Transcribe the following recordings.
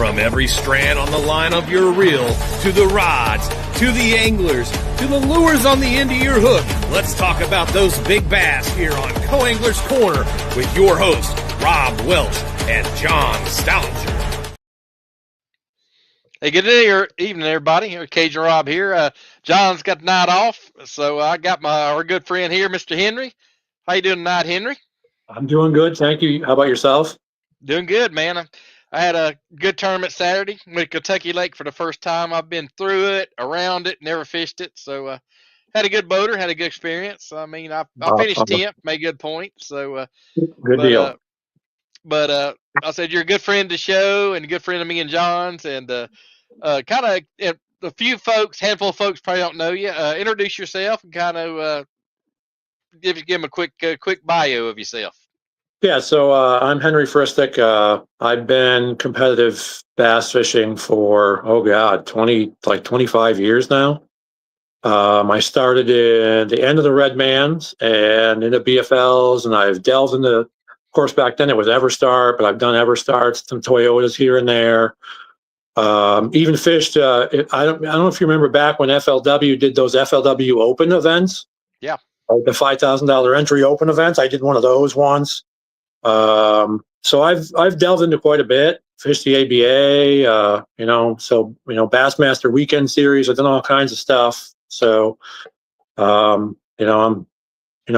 From every strand on the line of your reel, to the rods, to the anglers, to the lures on the end of your hook, let's talk about those big bass here on Co-Angler's Corner with your hosts, Rob Welch and John Stoudinger. Hey, good day, evening, everybody. Cajun Rob here. John's got the night off, so I got our good friend here, Mr. Henry. How you doing tonight, Henry? I'm doing good, thank you. How about yourself? Doing good, man. I had a good tournament Saturday. Went to Kentucky Lake for the first time. I've been through it, around it, never fished it. So had a good boater, had a good experience. I mean, I finished 10th, made good points. So good deal. But I said you're a good friend to the show and a good friend of me and John's, and kind of a few folks, handful of folks probably don't know you. Introduce yourself and kind of give them a quick bio of yourself. Yeah, so I'm Henry Fristic. I've been competitive bass fishing for 25 years now. I started in the end of the Redmans and into BFLs, and I've delved into, of course, back then it was Everstart, but I've done Everstarts, some Toyotas here and there. Even fished. I don't know if you remember back when FLW did those FLW Open events. Yeah. The $5,000 entry Open events. I did one of those once. So I've delved into quite a bit, fished the ABA, Bassmaster Weekend Series. I've done all kinds of stuff. So, I'm,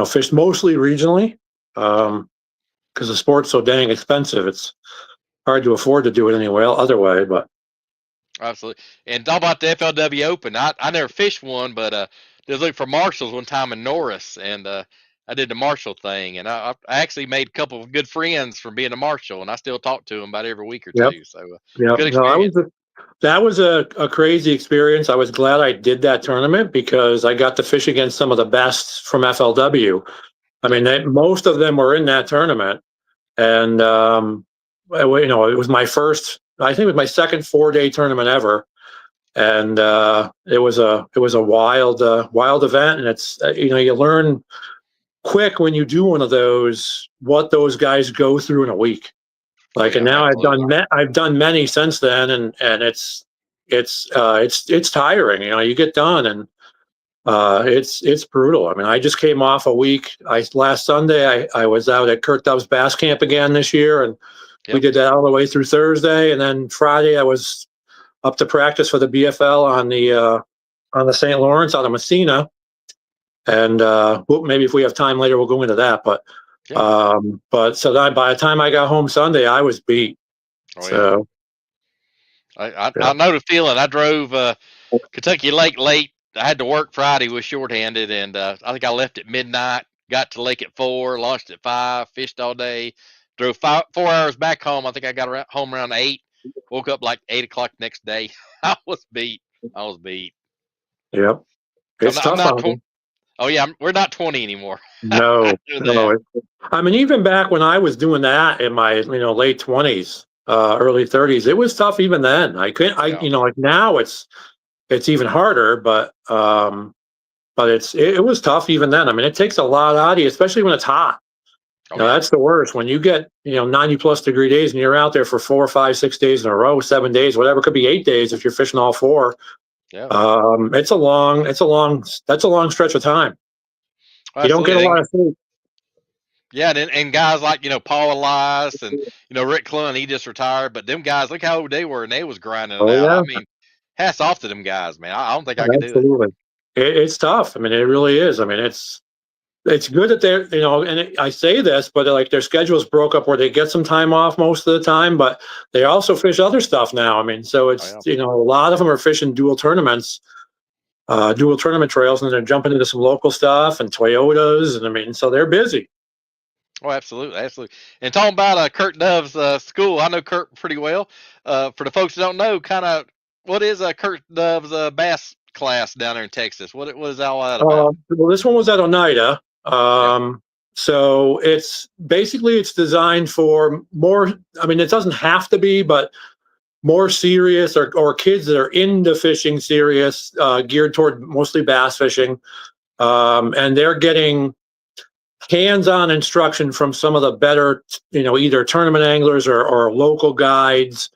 fished mostly regionally, because the sport's so dang expensive. It's hard to afford to do it other way, but. Absolutely. And talk about the FLW Open. I never fished one, but, just looked for marshals one time in Norris, and, I did the marshal thing, and I actually made a couple of good friends from being a marshal, and I still talk to them about every week or two. So good experience. That was a crazy experience. I was glad I did that tournament because I got to fish against some of the best from FLW. I mean, most of them were in that tournament, and it was my first. I think it was my second 4-day tournament ever, and it was a wild event, and it's you learn quick when you do one of those what those guys go through in a week. And now I've done many since then, and it's tiring. You get done, and it's brutal. I mean, I just came off a week. Last Sunday I was out at Kurt Dove's Bass Camp again this year, and we did that all the way through Thursday, and then Friday I was up to practice for the BFL on the St. Lawrence out of Messina. And maybe if we have time later, we'll go into that. But so that by the time I got home Sunday, I was beat. So I know the feeling. I drove Kentucky Lake late. I had to work Friday, was shorthanded, and I think I left at midnight. Got to lake at 4, launched at 5, fished all day. Drove 4 hours back home. I think I got home around 8. Woke up like 8 o'clock next day. I was beat. Yep, it's tough. Oh yeah, we're not 20 anymore. No. I mean, even back when I was doing that in my late 20s, early 30s, it was tough even then. I couldn't. Like now it's even harder, but it was tough even then. I mean, it takes a lot out of you, especially when it's hot. That's the worst. When you get 90+ degree days and you're out there for 4, 5, 6 days in a row, 7 days, whatever. It could be 8 days if you're fishing all 4. Yeah. That's a long stretch of time. You don't get a lot of sleep. Yeah, and guys like Paul Elias and Rick Clun, he just retired, but them guys, look how old they were, and they was grinding it out. Yeah. I mean, hats off to them guys, man. I don't think I could do it. It's tough. I mean, it really is. I mean, it's good that they're and I say this, but their schedules broke up where they get some time off most of the time, but they also fish other stuff now. I mean, so it's a lot of them are fishing dual tournament trails, and they're jumping into some local stuff and Toyotas, and I mean, so they're busy. Oh, absolutely. And talking about Kurt Dove's school, I know Kurt pretty well. For the folks that don't know, kind of what is Kurt Dove's bass class down there in Texas? What is all that about? Well, this one was at Oneida. So it's designed for more. I mean, it doesn't have to be, but more serious or kids that are into fishing serious, geared toward mostly bass fishing. And they're getting hands-on instruction from some of the better, either tournament anglers or local guides.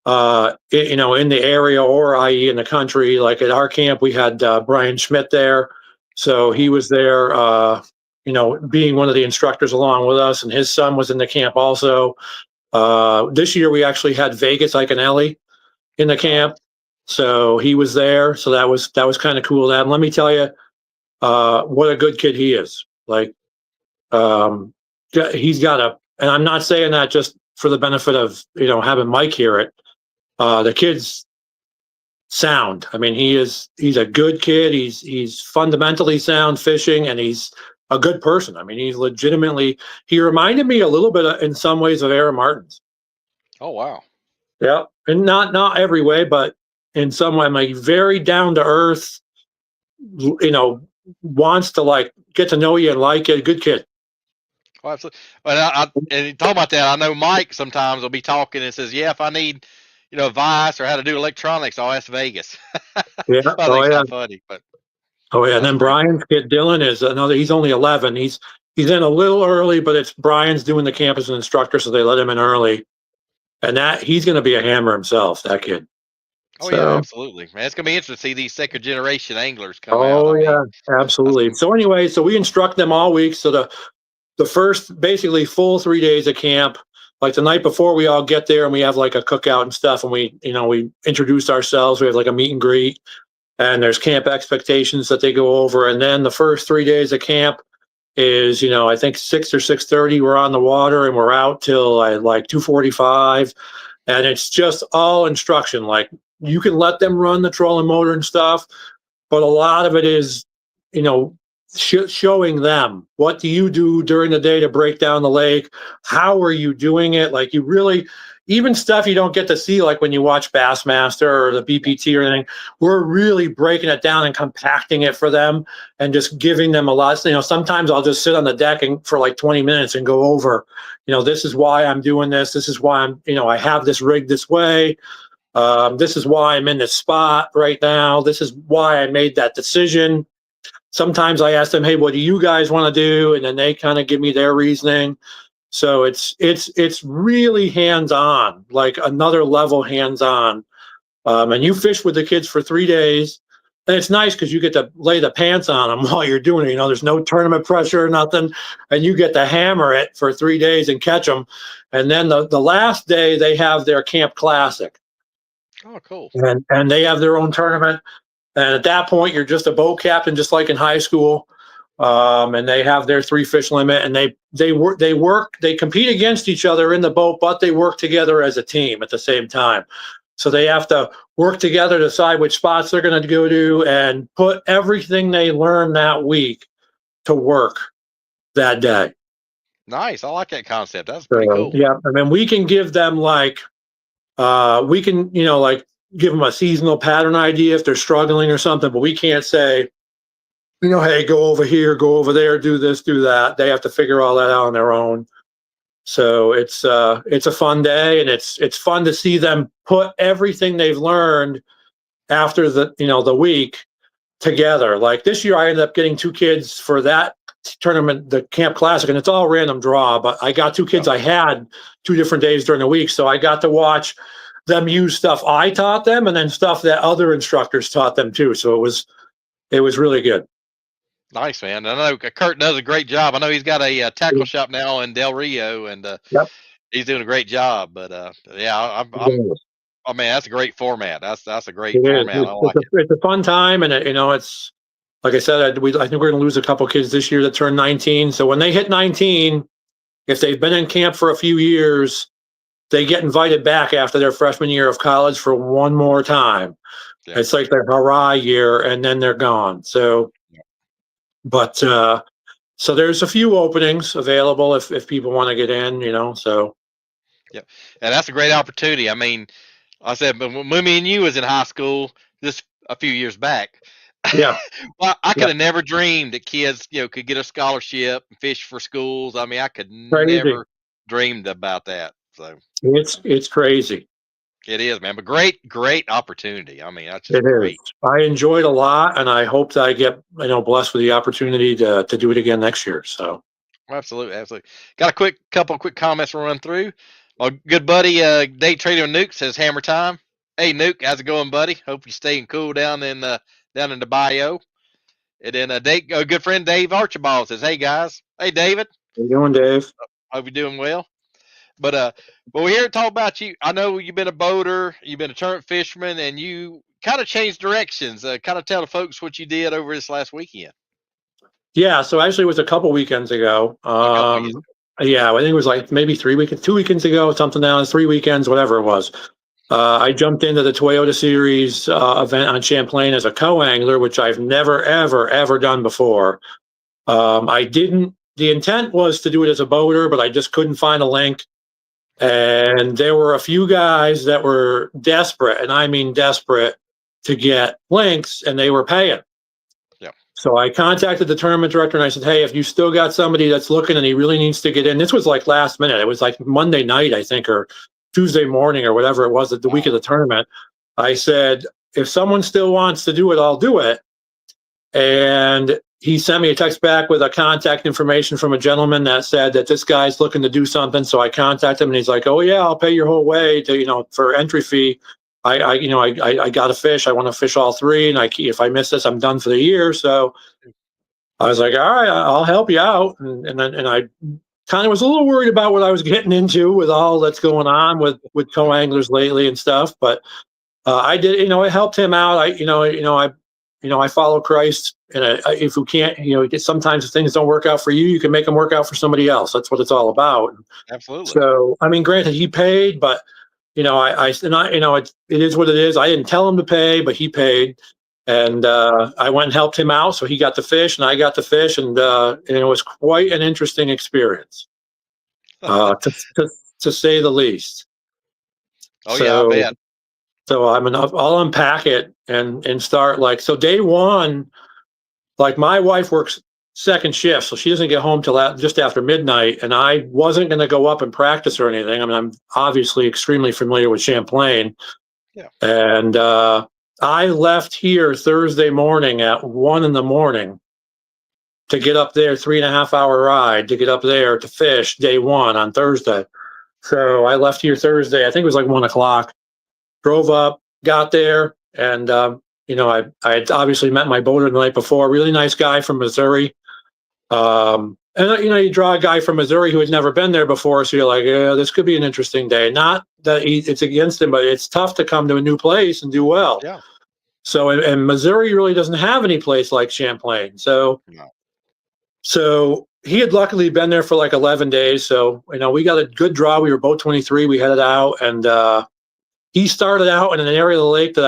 in the area, or i.e. in the country. Like at our camp, we had Brian Schmidt there. So he was there, being one of the instructors along with us, and his son was in the camp also. This year we actually had Vegas Iconelli in the camp. So he was there. So that was kind of cool. And let me tell you, what a good kid he is. Like, he's got and I'm not saying that just for the benefit of, having Mike hear it. The kid's sound. I mean, he's a good kid. He's fundamentally sound fishing, and he's a good person. I mean, he reminded me a little bit in some ways of Aaron Martins. Oh, wow. Yeah. And not every way, but in some way, like very down to earth, wants to like get to know you and like it. Good kid. Oh, absolutely. And talking about that, I know Mike sometimes will be talking and says, yeah, if I need, advice or how to do electronics, I'll ask Vegas. Yeah. I think it's funny, but. Oh yeah. And then Brian's kid Dylan is another. He's only 11. He's in a little early, but it's Brian's doing the camp as an instructor, so they let him in early. And that he's going to be a hammer himself, that kid. Oh, yeah, absolutely. Man, it's going to be interesting to see these second generation anglers come out. Oh, yeah, absolutely. So anyway, so we instruct them all week. So the first basically full 3 days of camp, like the night before, we all get there and we have like a cookout and stuff. And we introduce ourselves. We have like a meet and greet, and there's camp expectations that they go over. And then the first 3 days of camp is, I think 6 or 6:30, we're on the water and we're out till like 2:45. And it's just all instruction. Like, you can let them run the trolling motor and stuff, but a lot of it is, showing them, what do you do during the day to break down the lake? How are you doing it? Like, you really, even stuff you don't get to see, like when you watch Bassmaster or the BPT or anything, we're really breaking it down and compacting it for them and just giving them a lot. Sometimes I'll just sit on the deck and for like 20 minutes and go over, this is why I'm doing this. This is why I have this rig this way. This is why I'm in this spot right now. This is why I made that decision. Sometimes I ask them, hey, what do you guys want to do? And then they kind of give me their reasoning. So it's really hands-on, like another level hands-on. And you fish with the kids for 3 days. And it's nice because you get to lay the pants on them while you're doing it. There's no tournament pressure or nothing. And you get to hammer it for 3 days and catch them. And then the last day, they have their camp classic. Oh, cool. And they have their own tournament. And at that point, you're just a boat captain, just like in high school. And they have their 3 fish limit, and they compete against each other in the boat, but they work together as a team at the same time. So they have to work together to decide which spots they're going to go to and put everything they learn that week to work that day. Nice. I like that concept. That's pretty cool. Yeah. I mean, we can give them like give them a seasonal pattern idea if they're struggling or something, but we can't say, hey, go over here, go over there, do this, do that. They have to figure all that out on their own. So it's a fun day, and it's fun to see them put everything they've learned after the week together. Like this year, I ended up getting 2 kids for that tournament, the Camp Classic, and it's all random draw, but I got 2 kids I had 2 different days during the week. So I got to watch them use stuff I taught them and then stuff that other instructors taught them too. So it was really good. Nice, man. I know Kurt does a great job. I know he's got a tackle shop now in Del Rio, and he's doing a great job. But I mean, that's a great format. That's a great format. I like it. It's a fun time, and it's like I said, I think we're going to lose a couple kids this year that turn 19. So when they hit 19, if they've been in camp for a few years, they get invited back after their freshman year of college for one more time. Yeah. It's like their hurrah year, and then they're gone. So, but so there's a few openings available if people want to get in, so. Yeah, and that's a great opportunity. I mean, I said, but when me and you was in high school, just a few years back. Yeah. Well, I could have never dreamed that kids, could get a scholarship and fish for schools. I mean, I could never dreamed about that. So it's crazy. It is, man. But great opportunity. I mean, that's just great. I enjoyed a lot, and I hope that I get blessed with the opportunity to do it again next year. So absolutely. Got a couple quick comments to run through. My good buddy, Day Trader Nuke says hammer time. Hey Nuke, how's it going, buddy? Hope you're staying cool down in the bayou. And then a good friend Dave Archibald says, "Hey guys, hey David, How you doing, Dave? hope you're doing well." But we're here to talk about you. I know you've been a boater, you've been a tournament fisherman, and you kind of changed directions. Kind of tell the folks what you did over this last weekend. Yeah, so actually it was a couple weekends ago. A couple weekends. Yeah, I think it was like maybe 2 weekends ago, something now, 3 weekends, whatever it was. I jumped into the Toyota Series event on Champlain as a co-angler, which I've never, ever, ever done before. The intent was to do it as a boater, but I just couldn't find a link. And there were a few guys that were desperate, and I mean desperate, to get links, and they were paying. Yeah. So I contacted the tournament director and I said, hey, if you still got somebody that's looking and he really needs to get in, this was like last minute. It was like Monday night, I think, or Tuesday morning or whatever it was, the week of the tournament. I said, if someone still wants to do it, I'll do it. And he sent me a text back with a contact information from a gentleman that said that this guy's looking to do something. So I contacted him and he's like, oh yeah, I'll pay your whole way to, for entry fee. I got to fish. I want to fish all three. And if I miss this, I'm done for the year. So I was like, all right, I'll help you out. And I kind of was a little worried about what I was getting into with all that's going on with co-anglers lately and stuff. But I did, it helped him out. I follow Christ, and if you can't, sometimes if things don't work out for you, you can make them work out for somebody else. That's what it's all about. Absolutely. So, I mean, granted, he paid, but it is what it is. I didn't tell him to pay, but he paid, and I went and helped him out. So he got the fish, and I got the fish, and it was quite an interesting experience, to say the least. Oh so, yeah, I bet. So I'll unpack it and start so day one, my wife works second shift, so she doesn't get home till just after midnight, and I wasn't going to go up and practice or anything. I mean, I'm obviously extremely familiar with Champlain. Yeah. And I left here Thursday morning at 1 a.m. to get up there, 3.5 hour ride to get up there to fish day one on Thursday. So I left here Thursday, I think it was like 1 o'clock, drove up, got there, and I had obviously met my boater the night before, really nice guy from Missouri. And you draw a guy from Missouri who had never been there before, so you're like, yeah, this could be an interesting day. Not that it's against him, but it's tough to come to a new place and do well. Yeah. So, and Missouri really doesn't have any place like Champlain. So, no. So he had luckily been there for like 11 days. So, we got a good draw. We were boat 23. We headed out, and he started out in an area of the lake that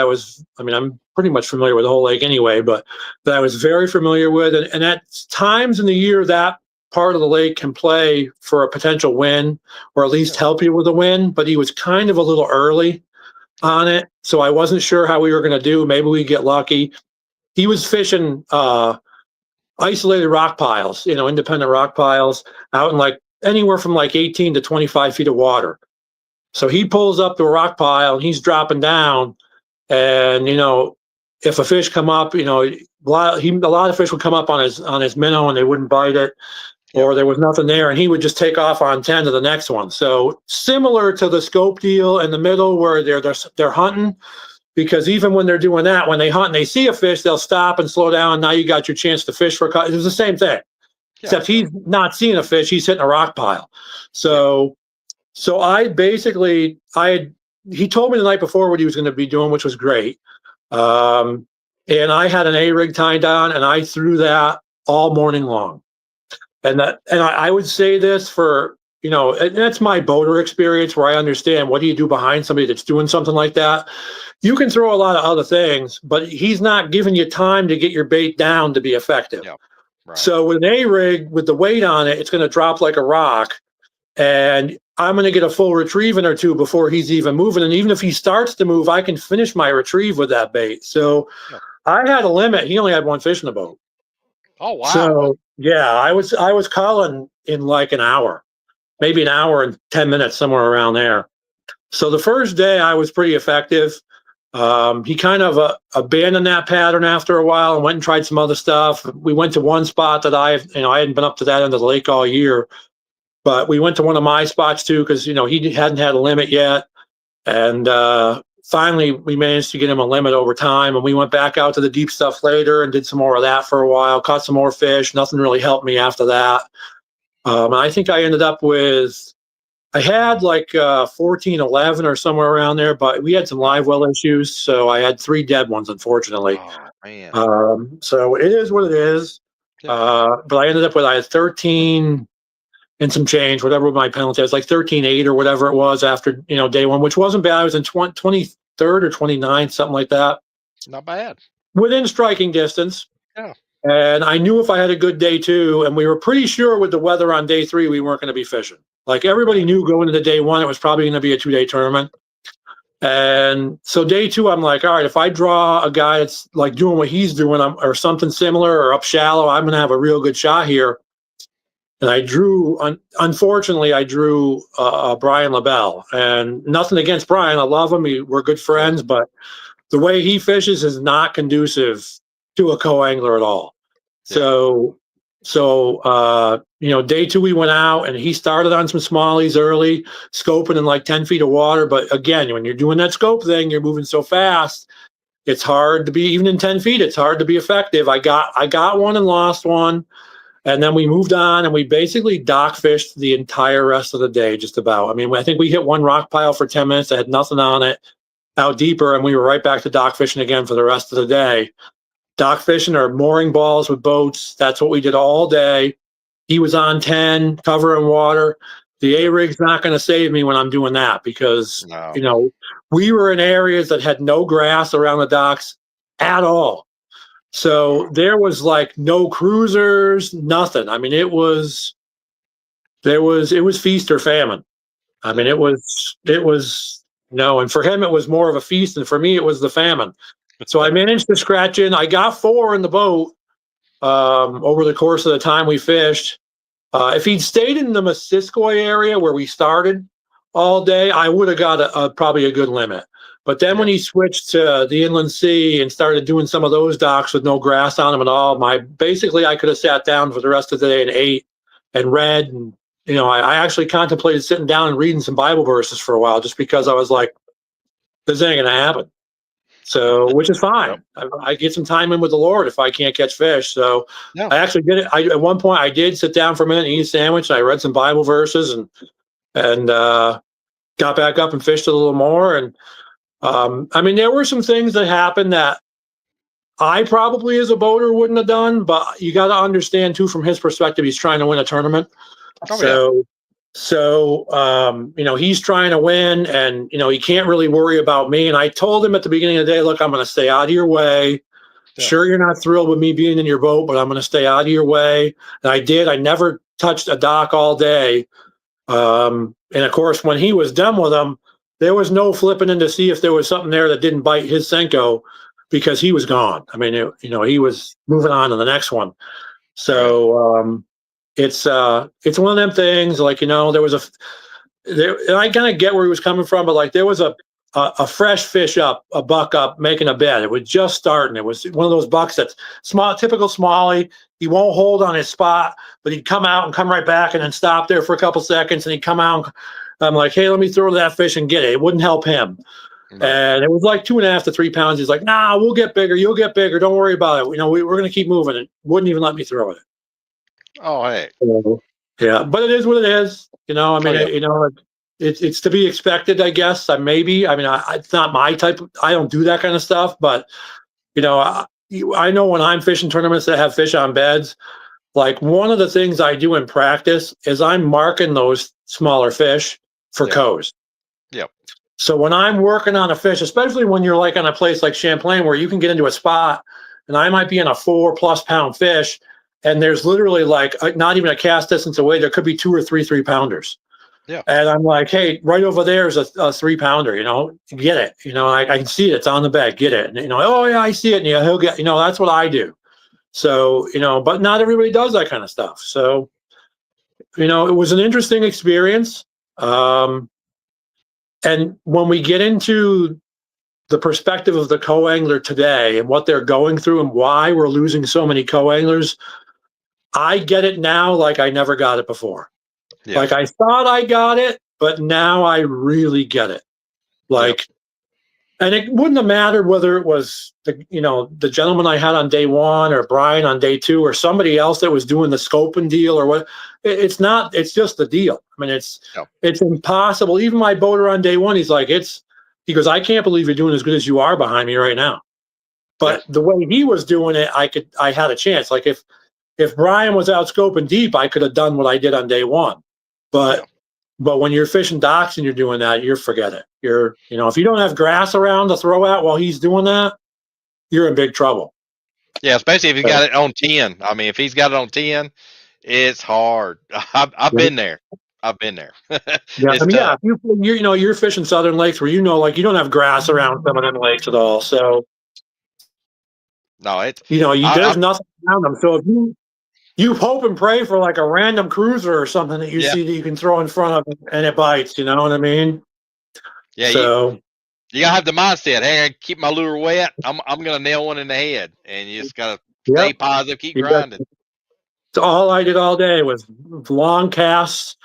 I'm pretty much familiar with the whole lake anyway, but that I was very familiar with. And at times in the year, that part of the lake can play for a potential win, or at least help you with a win. But he was kind of a little early on it. So I wasn't sure how we were going to do. Maybe we'd get lucky. He was fishing isolated rock piles, independent rock piles out in anywhere from 18 to 25 feet of water. So he pulls up to a rock pile and he's dropping down, and if a fish come up, a lot of fish would come up on his minnow and they wouldn't bite it, or there was nothing there, and he would just take off on 10 to the next one. So similar to the scope deal in the middle where they're hunting, because even when they're doing that, when they hunt and they see a fish, they'll stop and slow down. And now you got your chance to fish for a cut. It was the same thing, except he's not seeing a fish; he's hitting a rock pile. So he told me the night before what he was going to be doing, which was great. And I had an A-rig tied on, and I threw that all morning long. And I would say this for, and that's my boater experience, where I understand what do you do behind somebody that's doing something like that. You can throw a lot of other things, but he's not giving you time to get your bait down to be effective. Yeah, right. So with an A-rig, with the weight on it, it's going to drop like a rock, and I'm going to get a full retrieving or two before he's even moving. And even if he starts to move, I can finish my retrieve with that bait. So I had a limit. He only had one fish in the boat. Oh, wow. So yeah, I was calling in like an hour, maybe an hour and 10 minutes, somewhere around there. So the first day I was pretty effective. He kind of abandoned that pattern after a while and went and tried some other stuff. We went to one spot that I hadn't been up to that end of the lake all year. But we went to one of my spots too, because he hadn't had a limit yet, and finally we managed to get him a limit over time. And we went back out to the deep stuff later and did some more of that for a while. Caught some more fish. Nothing really helped me after that. I think I ended up with, I had like 14, 11 or somewhere around there, but we had some live well issues, so I had 3 dead ones, unfortunately. Oh man. So it is what it is. Yeah. But I had 13 and some change, whatever my penalty was, like 13.8 or whatever it was after day one, which wasn't bad. I was in 23rd or 29th, something like that. Not bad. Within striking distance. Yeah. And I knew if I had a good day 2, and we were pretty sure with the weather on day 3, we weren't going to be fishing. Like everybody knew going into day 1, it was probably going to be a 2-day tournament. And so day 2, I'm like, all right, if I draw a guy that's like doing what he's doing or something similar or up shallow, I'm going to have a real good shot here. And I drew, unfortunately, Brian LaBelle. And nothing against Brian. I love him. We're good friends. But the way he fishes is not conducive to a co-angler at all. Yeah. So day 2, we went out and he started on some smallies early, scoping in like 10 feet of water. But again, when you're doing that scope thing, you're moving so fast. It's hard to be, even in 10 feet, it's hard to be effective. I got one and lost one. And then we moved on and we basically dock fished the entire rest of the day, just about. I mean, I think we hit one rock pile for 10 minutes that had nothing on it out deeper. And we were right back to dock fishing again for the rest of the day. Dock fishing or mooring balls with boats. That's what we did all day. He was on 10, covering water. The A-rig's not going to save me when I'm doing that because, we were in areas that had no grass around the docks at all. So there was like no cruisers, nothing. I mean, it was feast or famine. I mean, it was, and for him, it was more of a feast. And for me, it was the famine. So I managed to scratch in. I got 4 in the boat over the course of the time we fished. If he'd stayed in the Missisquoi area where we started all day, I would have got probably a good limit. But then when he switched to the inland sea and started doing some of those docks with no grass on them at all, basically I could have sat down for the rest of the day and ate and read. And, I actually contemplated sitting down and reading some Bible verses for a while just because I was like, this ain't going to happen. So, which is fine. I get some time in with the Lord if I can't catch fish. So I actually did it. At one point I did sit down for a minute and eat a sandwich. And I read some Bible verses and got back up and fished a little more. And, I mean, there were some things that happened that I probably as a boater wouldn't have done, but you got to understand too, from his perspective, he's trying to win a tournament. So, he's trying to win and, he can't really worry about me. And I told him at the beginning of the day, look, I'm going to stay out of your way. Yeah. Sure, you're not thrilled with me being in your boat, but I'm going to stay out of your way. And I did. I never touched a dock all day. And of course, when he was done with them, there was no flipping in to see if there was something there that didn't bite his Senko because he was gone. I mean, he was moving on to the next one. So it's one of them things like, there was and I kind of get where he was coming from, but like there was a fresh fish up, a buck up making a bed. It was just starting. It was one of those bucks that's small, typical smallie. He won't hold on his spot, but he'd come out and come right back and then stop there for a couple seconds and he'd come out. I'm like, hey, let me throw that fish and get it. It wouldn't help him. Right. And it was like 2.5 to 3 pounds. He's like, nah, we'll get bigger. You'll get bigger. Don't worry about it. We're going to keep moving. It wouldn't even let me throw it. Oh, hey. Yeah, but it is what it is. It's to be expected, I guess. It's not my type. I don't do that kind of stuff. But, I know when I'm fishing tournaments that have fish on beds, like one of the things I do in practice is I'm marking those smaller fish for coes. Yep. So when I'm working on a fish, especially when you're like on a place like Champlain where you can get into a spot and I might be in a 4+ pound fish and there's literally like not even a cast distance away, there could be 2 or 3 3-pounders. Yeah. And I'm like, hey, right over there is a 3-pounder, get it. I can see it. It's on the bed. Get it. And, oh, yeah, I see it. And he'll get, that's what I do. So, but not everybody does that kind of stuff. So, it was an interesting experience. And when we get into the perspective of the co-angler today and what they're going through and why we're losing so many co-anglers, I get it now like I never got it before. Yeah. Like I thought I got it, but now I really get it. Like, and it wouldn't have mattered whether it was the gentleman I had on day one or Brian on day two or somebody else that was doing the scoping deal or what. It's not. It's just the deal. I mean, it's impossible. Even my boater on day one, he's like, he goes, I can't believe you're doing as good as you are behind me right now. But the way he was doing it, I had a chance. Like if Brian was out scoping deep, I could have done what I did on day one. But when you're fishing docks and you're doing that, you forget it. If you don't have grass around to throw at while he's doing that, you're in big trouble. Yeah, especially if he got it on 10. I mean, if he's got it on 10, it's hard. I've been there. I've been there. Yeah, if you're fishing southern lakes where like you don't have grass around some of them lakes at all. So no, it's there's nothing around them. So if you hope and pray for like a random cruiser or something that you see that you can throw in front of and it bites. You know what I mean? Yeah. So you gotta have the mindset. Hey, I keep my lure wet. I'm gonna nail one in the head, and you just gotta stay positive, keep grinding. All I did all day was long casts,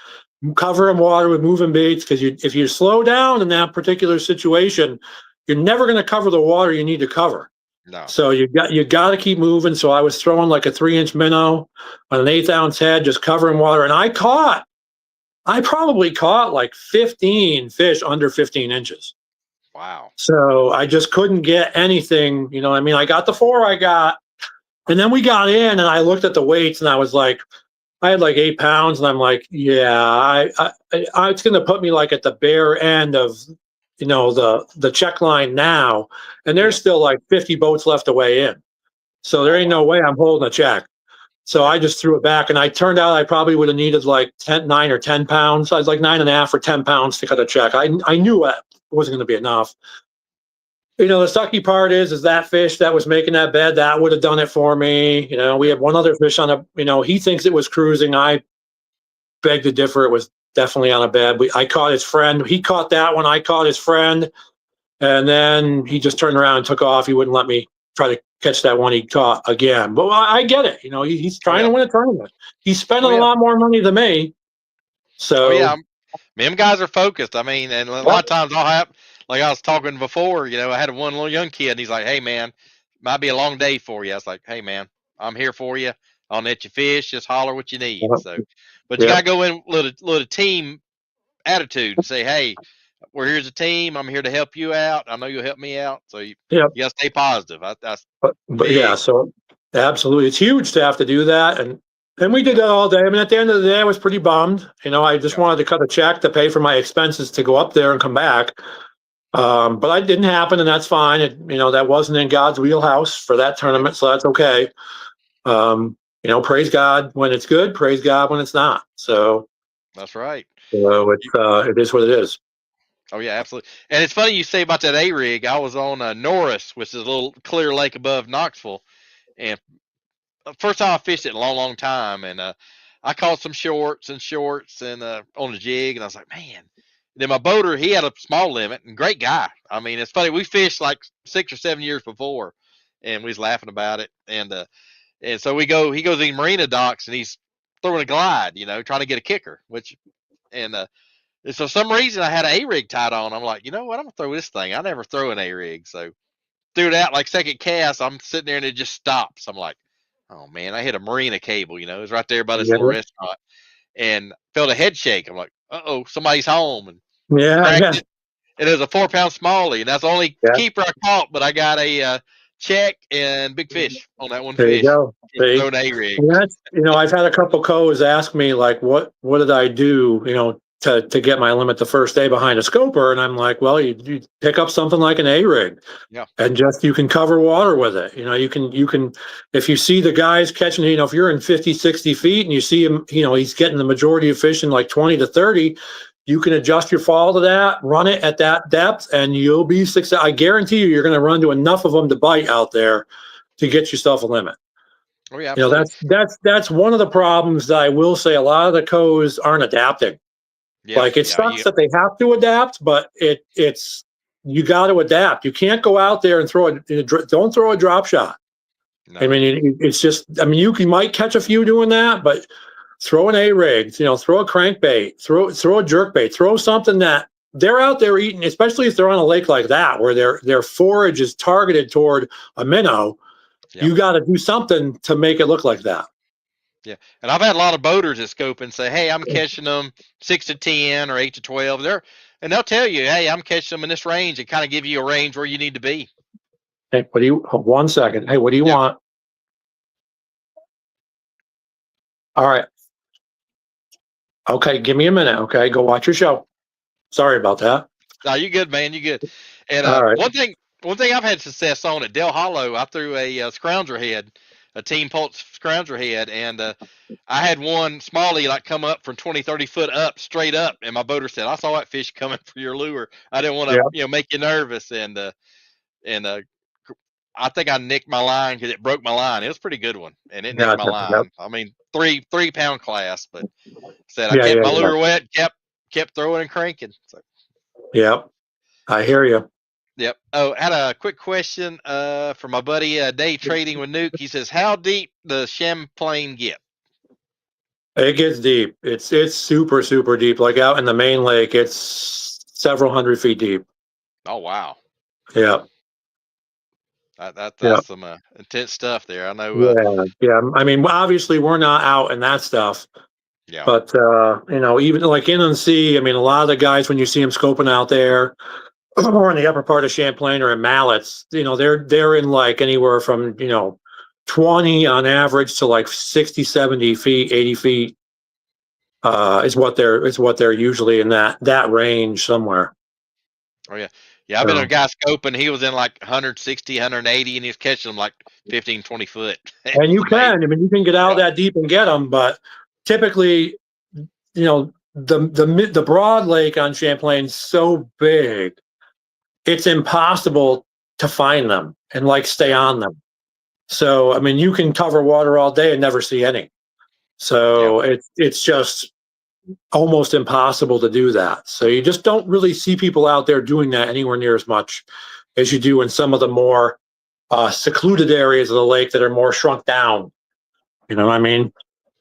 cover in water with moving baits. Because if you slow down in that particular situation, you're never going to cover the water you need to cover. No. So you got to keep moving. So I was throwing like a 3-inch minnow on an 1/8 ounce head, just covering water, and I probably caught like 15 fish under 15 inches. Wow. So I just couldn't get anything. You know what I mean? I got the 4 I got. And then we got in, and I looked at the weights, and I was like, I had like 8 pounds, and I'm like, yeah, it's going to put me like at the bare end of, the check line now, and there's still like 50 boats left to weigh in, so there ain't no way I'm holding a check. So I just threw it back, and I turned out I probably would have needed like 9 or 10 pounds. I was like 9.5 or 10 pounds to cut a check. I knew it wasn't going to be enough. The sucky part is that fish that was making that bed, that would have done it for me. We had one other fish on he thinks it was cruising. I beg to differ. It was definitely on a bed. I caught his friend. He caught that one. I caught his friend. And then he just turned around and took off. He wouldn't let me try to catch that one he caught again. But I get it. He's trying to win a tournament. He's spending a lot more money than me. So, them guys are focused. I mean, and a lot of times I'll have, like I was talking before, I had one little young kid, and he's like, hey, man, might be a long day for you. I was like, hey, man, I'm here for you. I'll net you fish. Just holler what you need. So, but you got to go in with a team attitude and say, hey, we're here as a team. I'm here to help you out. I know you'll help me out. So you got to stay positive. So absolutely. It's huge to have to do that. And we did that all day. I mean, at the end of the day, I was pretty bummed. I just wanted to cut a check to pay for my expenses to go up there and come back. But it didn't happen, and that's fine. That wasn't in God's wheelhouse for that tournament, so that's okay. Praise God when it's good, praise God when it's not. So that's right. So it is what it is. Oh yeah, absolutely. And it's funny you say about that A-rig. I was on Norris, which is a little clear lake above Knoxville, and first time I fished it in a long, long time, and I caught some shorts and on the jig, and I was like, man. Then my boater, he had a small limit, and great guy. I mean, it's funny. We fished like 6 or 7 years before, and we was laughing about it. And so he goes to the marina docks, and he's throwing a glide, trying to get a kicker. And so some reason I had an A-rig tied on. I'm like, you know what? I'm gonna throw this thing. I never throw an A-rig, so threw it out like second cast. I'm sitting there, and it just stops. I'm like, oh man, I hit a marina cable. It was right there by this little restaurant, and felt a head shake. I'm like, uh-oh, somebody's home. And it. It is a 4-pound smallie, and that's the only keeper I caught. But I got a check and big fish on that one fish. You go. An A-rig. I've had a couple co's ask me like, what did I do? To get my limit the first day behind a scoper, and I'm like, well, you pick up something like an A-rig, and just you can cover water with it. You can if you see the guys catching, if you're in 50, 60 feet and you see him, he's getting the majority of fish in like 20 to 30. You can adjust your fall to that, run it at that depth, and you'll be successful. I guarantee you're going to run to enough of them to bite out there to get yourself a limit. Oh yeah, absolutely. That's one of the problems that I will say. A lot of the co's aren't adapting. It sucks that they have to adapt, but it's you got to adapt. You can't go out there and don't throw a drop shot. No. I mean, it's just. I mean, you might catch a few doing that, but throw an A-rig, throw a crankbait, throw a jerkbait, throw something that they're out there eating, especially if they're on a lake like that where their forage is targeted toward a minnow. Yep. You got to do something to make it look like that. Yeah, and I've had a lot of boaters that scope and say, "Hey, I'm catching them 6 to 10 or 8 to 12." They'll tell you, "Hey, I'm catching them in this range," and kind of give you a range where you need to be. Hey, 1 second. Hey, what do you want? All right. Okay, give me a minute. Okay, go watch your show. Sorry about that. No, you good, man. You good. And All right. one thing I've had success on at Del Hollow, I threw a scrounger head, a Team Pulse scrounger head, and I had one smallie like come up from 20, 30 foot up, straight up, and my boater said, "I saw that fish coming for your lure. I didn't want to, make you nervous." And I think I nicked my line because it broke my line. It was a pretty good one, and it nicked my line. Yep. I mean, 3 pound class, but said I Yeah, kept my lure wet, kept throwing and cranking. So. Yep, I hear you. Yep. Oh, I had a quick question from my buddy Dave Trading with Nuke. He says, "How deep does Champlain get?" It gets deep. It's super, super deep. Like out in the main lake, it's several 100 feet deep. Oh wow. Yeah. That's some intense stuff there. I know. Yeah. I mean, obviously, we're not out in that stuff. Yeah. But even like inland sea, I mean, a lot of the guys when you see them scoping out there, or in the upper part of Champlain or in Mallets, they're in like anywhere from 20 on average to like 60, 70 feet, 80 feet. Is what they're usually in that range somewhere. Oh yeah. Yeah, I've been a guy scoping, he was in like 160, 180, and he was catching them like 15, 20 foot. And you can, I mean, you can get out that deep and get them, but typically, the broad lake on Champlain's so big, it's impossible to find them and like stay on them. So, I mean, you can cover water all day and never see any. So it's just almost impossible to do that. So you just don't really see people out there doing that anywhere near as much as you do in some of the more secluded areas of the lake that are more shrunk down. You know what I mean?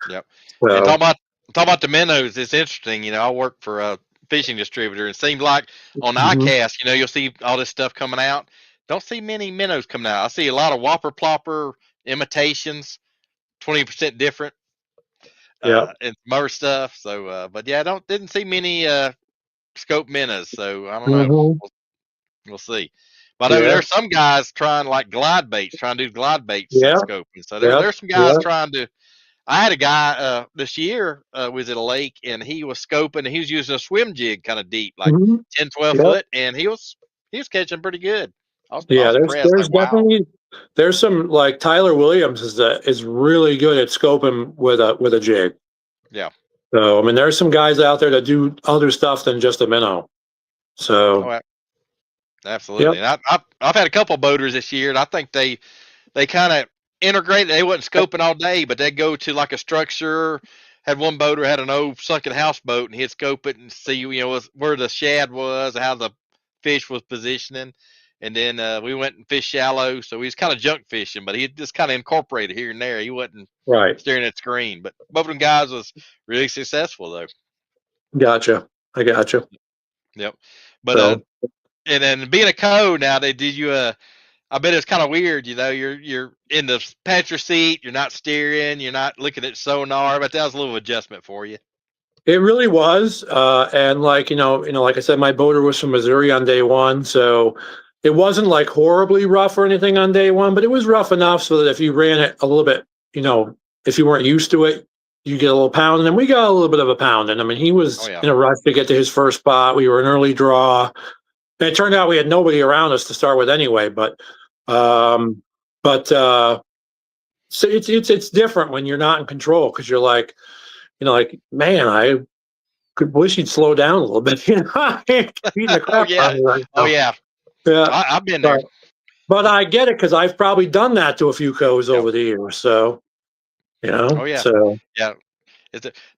Yep. So, and talking about the minnows, it's interesting. I work for a fishing distributor. It seems like on iCast, you'll see all this stuff coming out. Don't see many minnows coming out. I see a lot of whopper plopper imitations, 20% different. And some other stuff. So, but yeah, didn't see many scope minnows. So I don't know. We'll see. But I know there's some guys trying like glide baits, trying to do glide baits scoping. So there's some guys trying to. I had a guy this year was at a lake and he was scoping and he was using a swim jig kind of deep, like 10, 12 foot, and he was catching pretty good. I was impressed. There's definitely there's some like Tyler Williams is really good at scoping with a jig. Yeah. So I mean, there's some guys out there that do other stuff than just a minnow. So absolutely. And I've had a couple boaters this year, and I think they kind of integrate. They wasn't scoping all day, but they go to like a structure. Had one boater had an old sunken houseboat, and he'd scope it and see where the shad was, how the fish was positioning. And then we went and fished shallow, so he was kind of junk fishing, but he just kind of incorporated here and there. He wasn't staring at the screen. But both of them guys was really successful though. Gotcha. I gotcha. Yep. But and then being a co now, did you I bet it's kind of weird, you're in the passenger seat, you're not steering, you're not looking at sonar, but that was a little adjustment for you. It really was. And like, like I said, my boater was from Missouri on day one. So it wasn't like horribly rough or anything on day one, but it was rough enough so that if you ran it a little bit, if you weren't used to it, you get a little pound. And then we got a little bit of a pound. And I mean, he was in a rush to get to his first spot. We were an early draw. And it turned out we had nobody around us to start with anyway. So it's different when you're not in control because you're like, man, I could wish he'd slow down a little bit. Beating the crap out of me right now. Yeah. I've been there. But I get it because I've probably done that to a few co's over the years. So, So yeah.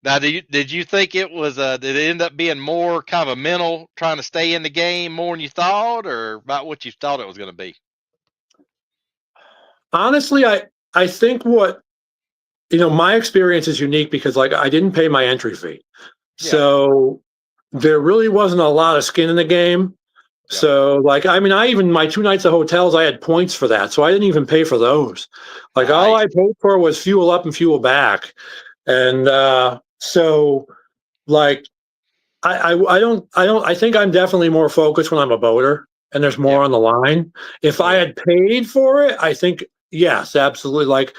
Now, did you think it was? Did it end up being more kind of a mental trying to stay in the game more than you thought, or about what you thought it was going to be? Honestly, I think what my experience is unique because like I didn't pay my entry fee. Yeah. So there really wasn't a lot of skin in the game. Yeah. So like, I mean, my 2 nights of hotels, I had points for that. So I didn't even pay for those. Like all I Nice. paid for was fuel up and fuel back. And so like, I think I'm definitely more focused when I'm a boater and there's more Yeah. on the line. If I had paid for it, I think, yes, absolutely. Like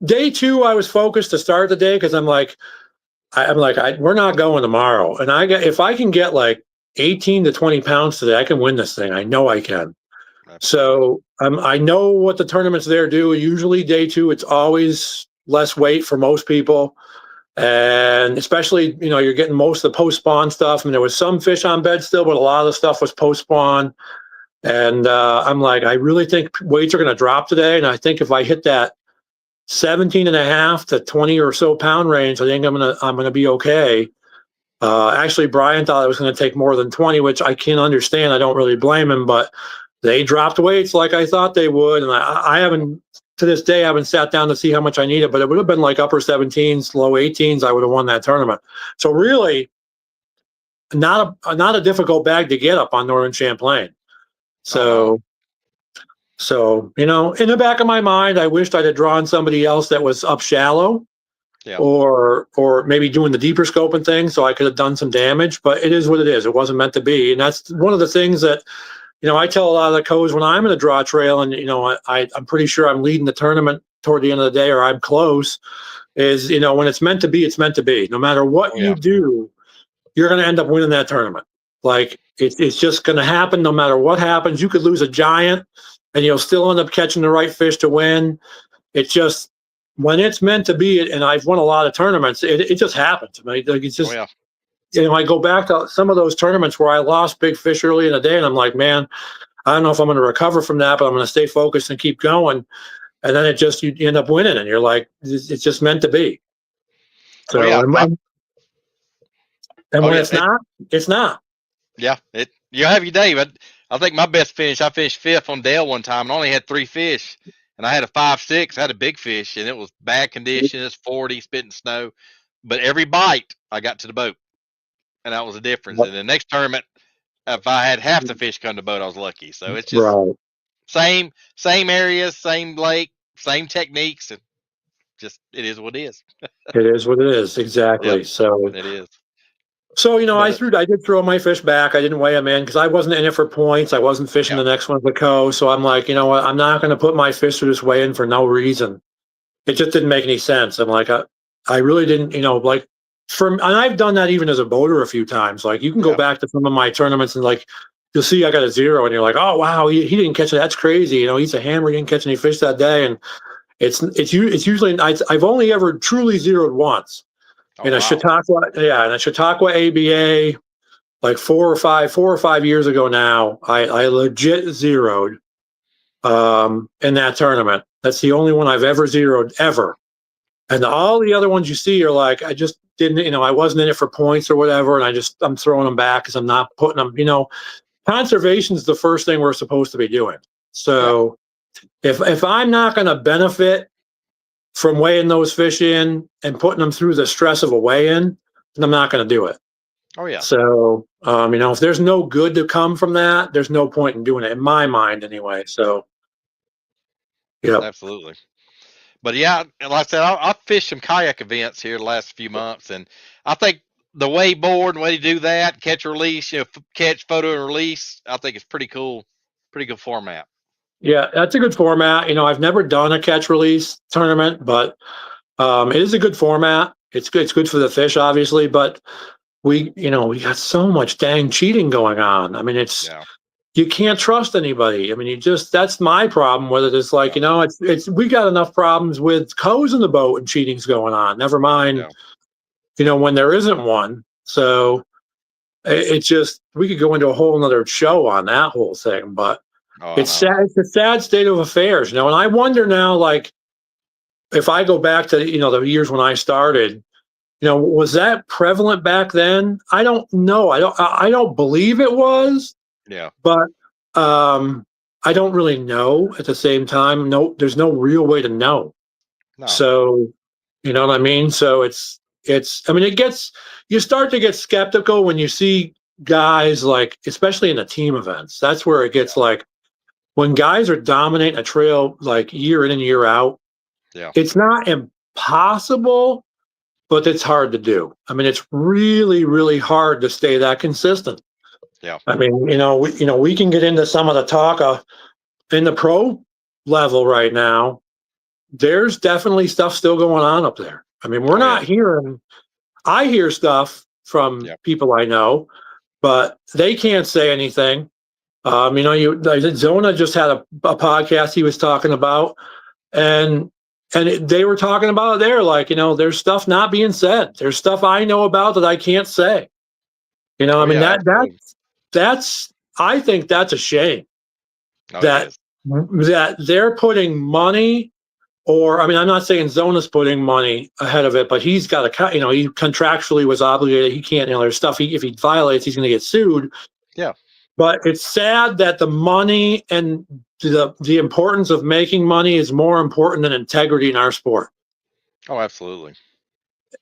day 2, I was focused to start the day because I'm like, we're not going tomorrow. And if I can get like 18 to 20 pounds today, I can win this thing. I know I can. Absolutely. So I know what the tournaments there do. Usually day 2, it's always less weight for most people. And especially, you're getting most of the post-spawn stuff. I mean, there was some fish on bed still, but a lot of the stuff was post-spawn. And I'm like, I really think weights are going to drop today. And I think if I hit that 17 and a half to 20 or so pound range, I think I'm gonna be okay. Actually, Brian thought I was going to take more than 20, which I can't understand. I don't really blame him, but they dropped weights like I thought they would. And I haven't, to this day, I haven't sat down to see how much I needed, but it would have been like upper 17s, low 18s. I would have won that tournament. So really not a difficult bag to get up on Northern Champlain. So, in the back of my mind, I wished I'd have drawn somebody else that was up shallow. Yeah. Or maybe doing the deeper scoping thing, so I could have done some damage. But it is what it is. It wasn't meant to be, and that's one of the things that I tell a lot of the co's when I'm in a draw trail, and I'm pretty sure I'm leading the tournament toward the end of the day, or I'm close. Is when it's meant to be, it's meant to be. No matter what you do, you're going to end up winning that tournament. Like it's just going to happen. No matter what happens, you could lose a giant, and you'll still end up catching the right fish to win. It's just when it's meant to be, and I've won a lot of tournaments, it just happens. I mean, like it's just, I go back to some of those tournaments where I lost big fish early in the day, and I'm like, man, I don't know if I'm going to recover from that, but I'm going to stay focused and keep going. And then you end up winning, and you're like, it's just meant to be. So, and when it's not, it's not. Yeah, you have your day, but I think my best finish, I finished 5th on Dale one time and only had 3 fish. And I had a 5.6, I had a big fish, and it was bad condition. It's 40, spitting snow. But every bite, I got to the boat. And that was the difference. And the next tournament, if I had half the fish come to the boat, I was lucky. So it's just same areas, same lake, same techniques. And just, it is what it is. It is what it is, exactly. Yep, so it is. So, I did throw my fish back. I didn't weigh them in because I wasn't in it for points. I wasn't fishing the next one at the co. So I'm like, you know what? I'm not going to put my fish through this weigh-in for no reason. It just didn't make any sense. I'm like, I really didn't, and I've done that even as a boater a few times. Like you can go back to some of my tournaments and like, you'll see I got a 0 and you're like, oh, wow, he didn't catch it. That's crazy. He's a hammer. He didn't catch any fish that day. And it's usually, I've only ever truly zeroed once. In a Chautauqua ABA, like 4 or 5 years ago now, I legit zeroed in that tournament. That's the only one I've ever zeroed ever. And all the other ones you see are like, I just didn't, I wasn't in it for points or whatever, and I'm throwing them back because I'm not putting them. Conservation is the first thing we're supposed to be doing. So if I'm not going to benefit from weighing those fish in and putting them through the stress of a weigh-in, then I'm not going to do it. Oh, yeah. So, if there's no good to come from that, there's no point in doing it, in my mind anyway. So, yeah. Absolutely. But, yeah, like I said, I've fished some kayak events here the last few months, and I think the way board and way to do that, catch, release, catch, photo, and release, I think it's pretty cool format. Yeah, that's a good format. I've never done a catch release tournament, but it is a good format. It's good. It's good for the fish, obviously, but we got so much dang cheating going on. I mean, you can't trust anybody. I mean, that's my problem with it. It's like, we got enough problems with co's in the boat and cheating's going on. Never mind, when there isn't one. So it's just, we could go into a whole nother show on that whole thing, but it's sad. It's a sad state of affairs, and I wonder now, like, if I go back to, the years when I started, was that prevalent back then? I don't know. I don't believe it was. Yeah. But I don't really know at the same time. No, there's no real way to know. No. So You know what I mean? So I mean, you start to get skeptical when you see guys like, especially in the team events. That's where it gets like, when guys are dominating a trail like year in and year out, it's not impossible, but it's hard to do. I mean, it's really, really hard to stay that consistent. Yeah. I mean, we can get into some of the talk in the pro level right now. There's definitely stuff still going on up there. I mean, we're not hearing. I hear stuff from people I know, but they can't say anything. Zona just had a podcast he was talking about, and they were talking about it there, like, there's stuff not being said. There's stuff I know about that I can't say. That's I think that's a shame that they're putting money, or, I mean, I'm not saying Zona's putting money ahead of it, but he's got he contractually was obligated. He can't, there's stuff if he violates, he's going to get sued. Yeah. But it's sad that the money and the importance of making money is more important than integrity in our sport. Oh, absolutely.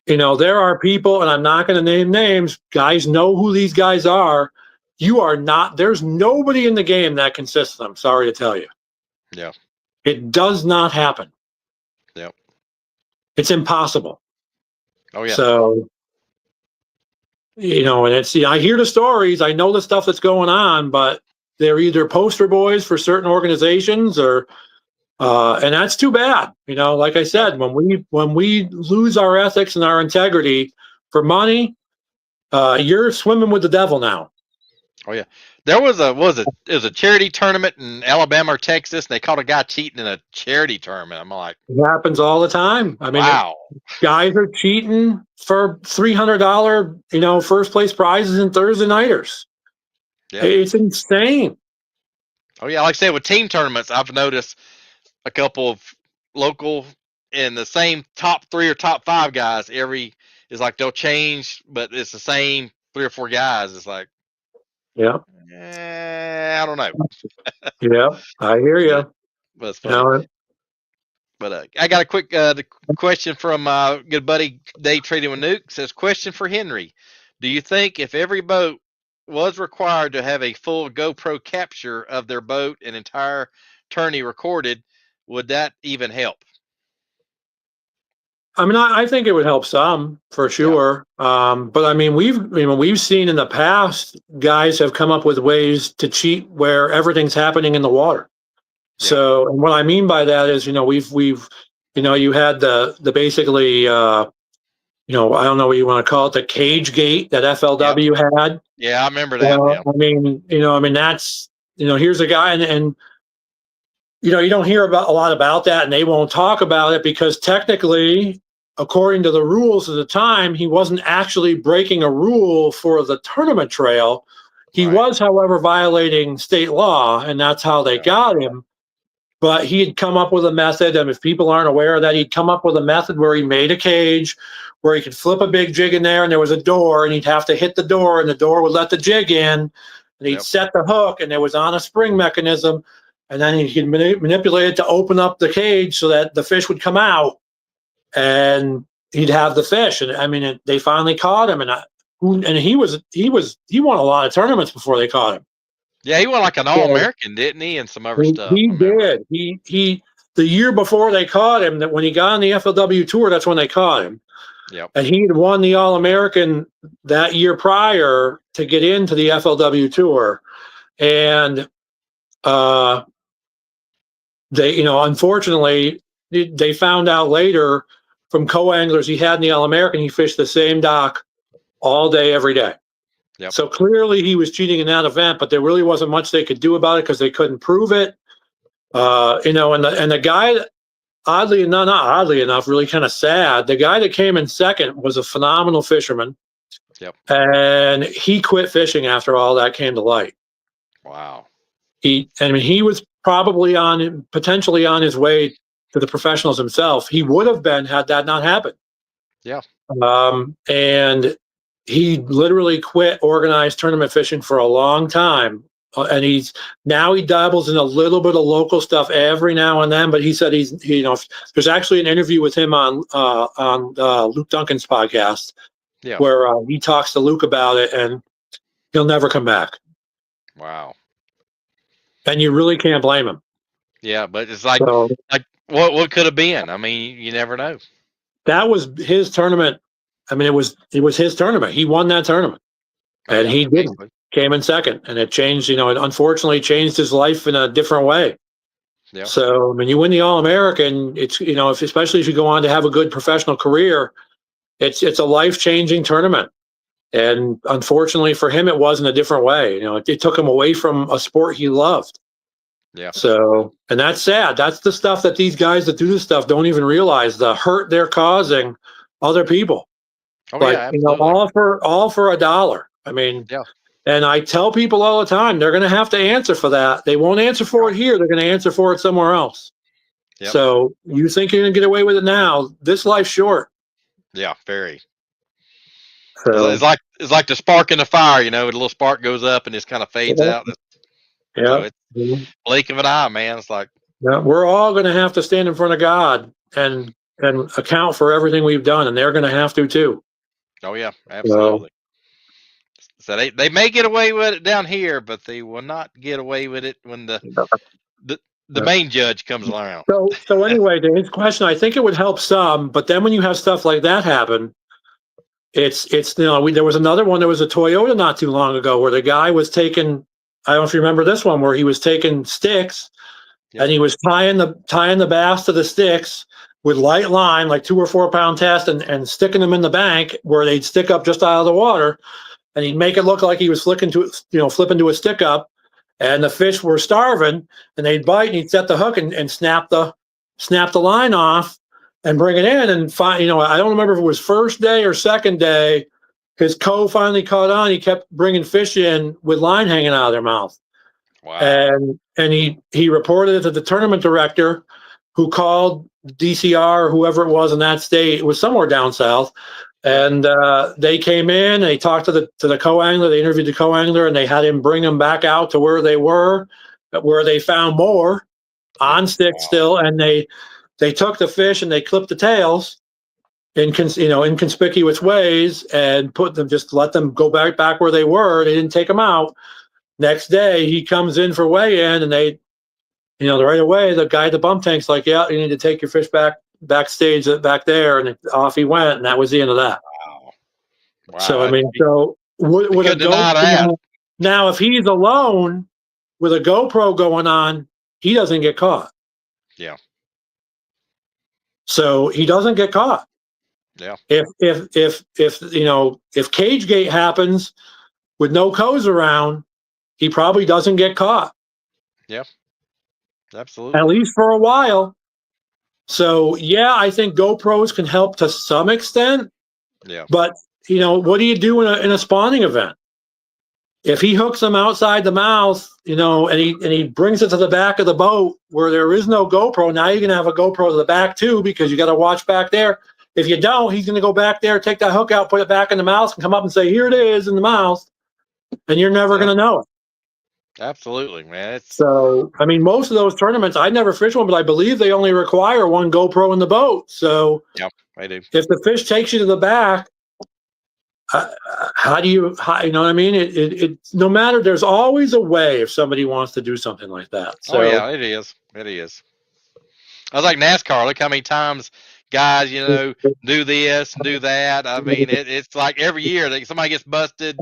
There are people, and I'm not going to name names, guys know who these guys are. There's nobody in the game that consists of them. Sorry to tell you. Yeah. It does not happen. Yep. It's impossible. Oh, yeah. So, and I hear the stories, I know the stuff that's going on, but they're either poster boys for certain organizations or, and that's too bad. Like I said, when we lose our ethics and our integrity for money, you're swimming with the devil now. Oh yeah, there was a charity tournament in Alabama or Texas, and they caught a guy cheating in a charity tournament. I'm like, it happens all the time. I mean, wow, guys are cheating for $300, first place prizes and Thursday nighters. Yeah. It's insane. Oh yeah, like I said, with team tournaments, I've noticed a couple of local in the same top 3 or top 5 guys. Is like they'll change, but it's the same 3 or 4 guys. It's like, yeah, I don't know. Yeah, I hear you. But it's funny. But I got a quick question from my good buddy Dave Trading with Nuke. Says, question for Henry: do you think if every boat was required to have a full GoPro capture of their boat and entire tourney recorded, would that even help? I mean, I think it would help some for sure. Yeah. But I mean, we've seen in the past guys have come up with ways to cheat where everything's happening in the water. Yeah. So, and what I mean by that is, we've you had the basically, I don't know what you want to call it, the cage gate that FLW had. Yeah, I remember that. I mean, that's, here's a guy and you don't hear about a lot about that, and they won't talk about it because technically, according to the rules of the time, he wasn't actually breaking a rule for the tournament trail. He was, however, violating state law, and that's how they got him. But he had come up with a method, and if people aren't aware of that, he'd come up with a method where he made a cage where he could flip a big jig in there, and there was a door, and he'd have to hit the door, and the door would let the jig in, and he'd set the hook, and it was on a spring mechanism, and then he could manipulate it to open up the cage so that the fish would come out, and he'd have the fish. And I mean, they finally caught him, and he won a lot of tournaments before they caught him. Yeah, he won like an All-American, didn't he, and some other stuff. He did. He the year before they caught him, that when he got on the FLW tour, that's when they caught him. Yep. And he had won the All-American that year prior to get into the FLW tour, and they, unfortunately, they found out later from co-anglers he had in the All-American, he fished the same dock all day, every day. Yep. So clearly he was cheating in that event, but there really wasn't much they could do about it because they couldn't prove it. And the guy, not oddly enough, really kind of sad, the guy that came in second was a phenomenal fisherman. Yep. And he quit fishing after all that came to light. Wow. He was probably potentially on his way to the professionals himself. He would have been had that not happened. Yeah. And he literally quit organized tournament fishing for a long time and he dabbles in a little bit of local stuff every now and then. But he said there's actually an interview with him on Luke Duncan's podcast where he talks to Luke about it, and he'll never come back. Wow. And you really can't blame him. Yeah, but it's like what could have been? I mean, you never know. That was his tournament. I mean, it was his tournament. He won that tournament, and he didn't. Came in second, and it changed. It unfortunately changed his life in a different way. Yeah. So, I mean, you win the All-American. It's especially if you go on to have a good professional career, it's a life-changing tournament. And unfortunately for him, it was in a different way. It took him away from a sport he loved. Yeah. So, and that's sad. That's the stuff that these guys that do this stuff don't even realize, the hurt they're causing other people. Oh, yeah, all for $1. I mean, yeah. And I tell people all the time, they're going to have to answer for that. They won't answer for it here. They're going to answer for it somewhere else. Yep. So you think you're going to get away with it now? This life's short. Yeah, very. So, it's like the spark in the fire. The little spark goes up and just kind of fades out. Yeah. So it's blink of an eye, man. It's like we're all going to have to stand in front of God and account for everything we've done, and they're going to have to too. Oh yeah, absolutely. So they may get away with it down here, but they will not get away with it when the main judge comes around. So anyway, to his question, I think it would help some, but then when you have stuff like that happen, it's there was another one. There was a Toyota not too long ago where the guy was taking. I don't know if you remember this one, where he was taking sticks, and he was tying the bass to the sticks with light line, like 2 or 4 pound test, and sticking them in the bank where they'd stick up just out of the water. And he'd make it look like he was flipping to a stick up, and the fish were starving, and they'd bite, and he'd set the hook and snap the line off and bring it in. And I don't remember if it was first day or second day, his finally caught on. He kept bringing fish in with line hanging out of their mouth. Wow. And he reported it to the tournament director, who called DCR or whoever it was in that state. It was somewhere down south. And they came in, and they talked to the co-angler. They interviewed the co-angler, and they had him bring them back out to where they were, where they found more on sticks still. And they took the fish and they clipped the tails in inconspicuous ways and let them go back where they were. They didn't take them out. Next day, he comes in for weigh-in, and they, right away, the guy at the bump tank's like, yeah, you need to take your fish backstage back there, and off he went, and that was the end of that. Wow. So I mean, would a GoPro, now if he's alone with a GoPro going on, he doesn't get caught. Yeah. So he doesn't get caught. Yeah. If Cagegate happens with no codes around, he probably doesn't get caught. Yeah. Absolutely. At least for a while. So, yeah, I think GoPros can help to some extent. Yeah. But, what do you do in a spawning event? If he hooks them outside the mouth, and he brings it to the back of the boat where there is no GoPro, now you're going to have a GoPro to the back too, because you got to watch back there. If you don't, he's going to go back there, take that hook out, put it back in the mouth, and come up and say, here it is in the mouth. And you're never going to know it. Absolutely, man. So, I mean, most of those tournaments, I never fished one, but I believe they only require one GoPro in the boat. So, yeah, I do. If the fish takes you to the back, how you know what I mean? It no matter, there's always a way if somebody wants to do something like that. So, yeah, it is. It is. I was like NASCAR. Look how many times guys, do this and do that. I mean, it's like every year somebody gets busted.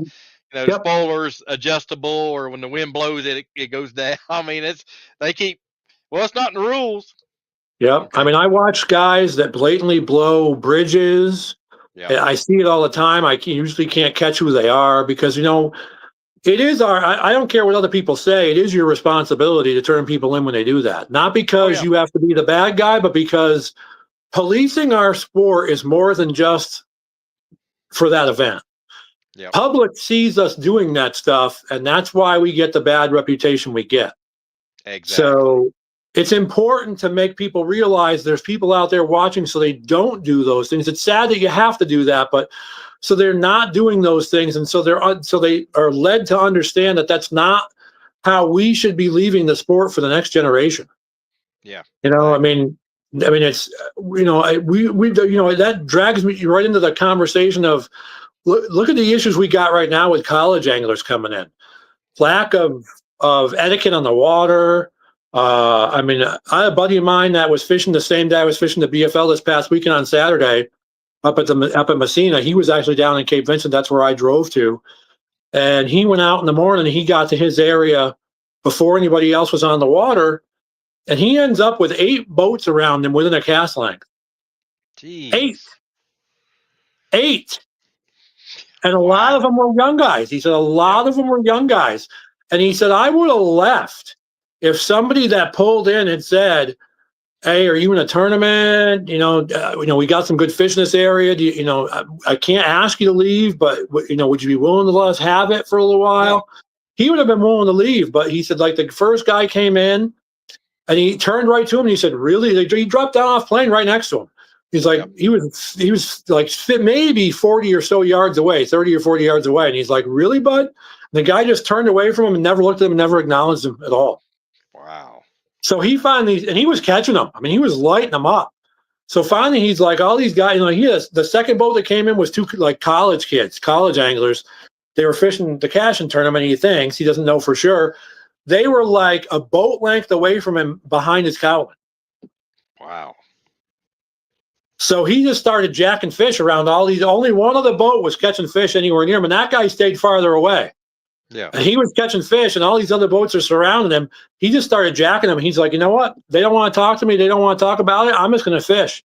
Spoilers adjustable, or when the wind blows it goes down. I mean, it's not in the rules. Yep. Okay. I mean, I watch guys that blatantly blow bridges. Yeah. I see it all the time. I usually can't catch who they are because, it is I don't care what other people say. It is your responsibility to turn people in when they do that. Not because you have to be the bad guy, but because policing our sport is more than just for that event. Yep. Public sees us doing that stuff, and that's why we get the bad reputation we get. Exactly. So it's important to make people realize there's people out there watching so they don't do those things. It's sad that you have to do that, but so they're not doing those things, and so they are led to understand that that's not how we should be leaving the sport for the next generation. Yeah. I mean, it's, that drags me right into the conversation of look at the issues we got right now with college anglers coming in. Lack of etiquette on the water. I had a buddy of mine that was fishing the same day I was fishing the BFL this past weekend on Saturday up at Messina. He was actually down in Cape Vincent. That's where I drove to. And he went out in the morning and he got to his area before anybody else was on the water. And he ends up with 8 boats around him within a cast length. Jeez. 8. And a lot of them were young guys. He said a lot of them were young guys. And he said, I would have left if somebody that pulled in had said, hey, are you in a tournament? We got some good fish in this area. I can't ask you to leave, but would you be willing to let us have it for a little while? He would have been willing to leave, but he said, like, the first guy came in and he turned right to him and he said, really? He dropped down off plane right next to him. He's like, he was like maybe 40 or so yards away, 30 or 40 yards away. And he's like, really, bud? And the guy just turned away from him and never looked at him and never acknowledged him at all. Wow. So he finally, and he was catching them. I mean, he was lighting them up. So finally, he's like, all these guys, the second boat that came in was 2 like college kids, college anglers. They were fishing the cashing tournament. He thinks, he doesn't know for sure. They were like a boat length away from him behind his cowling. Wow. So he just started jacking fish around all these. Only one other boat was catching fish anywhere near him, and that guy stayed farther away. Yeah. And he was catching fish, and all these other boats are surrounding him. He just started jacking them. He's like, you know what? They don't want to talk to me. They don't want to talk about it. I'm just going to fish.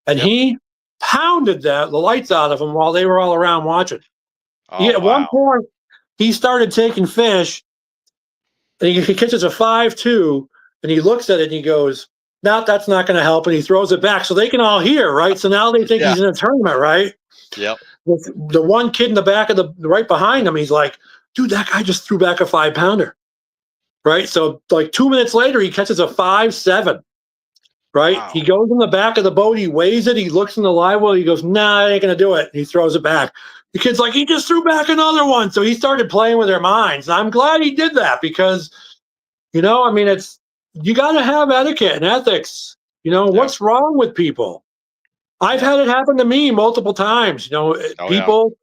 And he pounded the lights out of them while they were all around watching. At one point, he started taking fish, and he catches a 5.2, and he looks at it, and he goes, no, that's not going to help. And he throws it back so they can all hear, right? So now they think he's in a tournament, right? Yep. With the one kid in the back of the right behind him, he's like, dude, that guy just threw back a 5-pounder, right? So like 2 minutes later, he catches a 5.7, right? Wow. He goes in the back of the boat, he weighs it, he looks in the live well, he goes, nah, I ain't going to do it. And he throws it back. The kid's like, he just threw back another one. So he started playing with their minds. And I'm glad he did that because, it's, you got to have etiquette and ethics. What's wrong with people? I've had it happen to me multiple times. People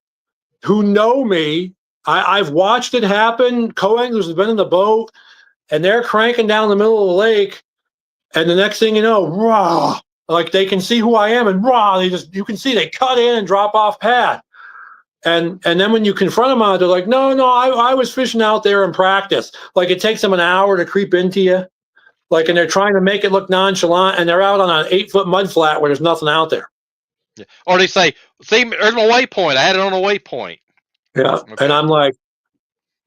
who know me, I've watched it happen. Co-anglers have been in the boat, and they're cranking down the middle of the lake, and the next thing you know, rah, like they can see who I am, and rah, you can see they cut in and drop off pad. And then when you confront them on it, they're like, no, I was fishing out there in practice. Like it takes them an hour to creep into you. And they're trying to make it look nonchalant, and they're out on an 8-foot mud flat where there's nothing out there. Yeah. Or they say, see, there's my waypoint. I had it on a waypoint. Yeah. Okay. And I'm like,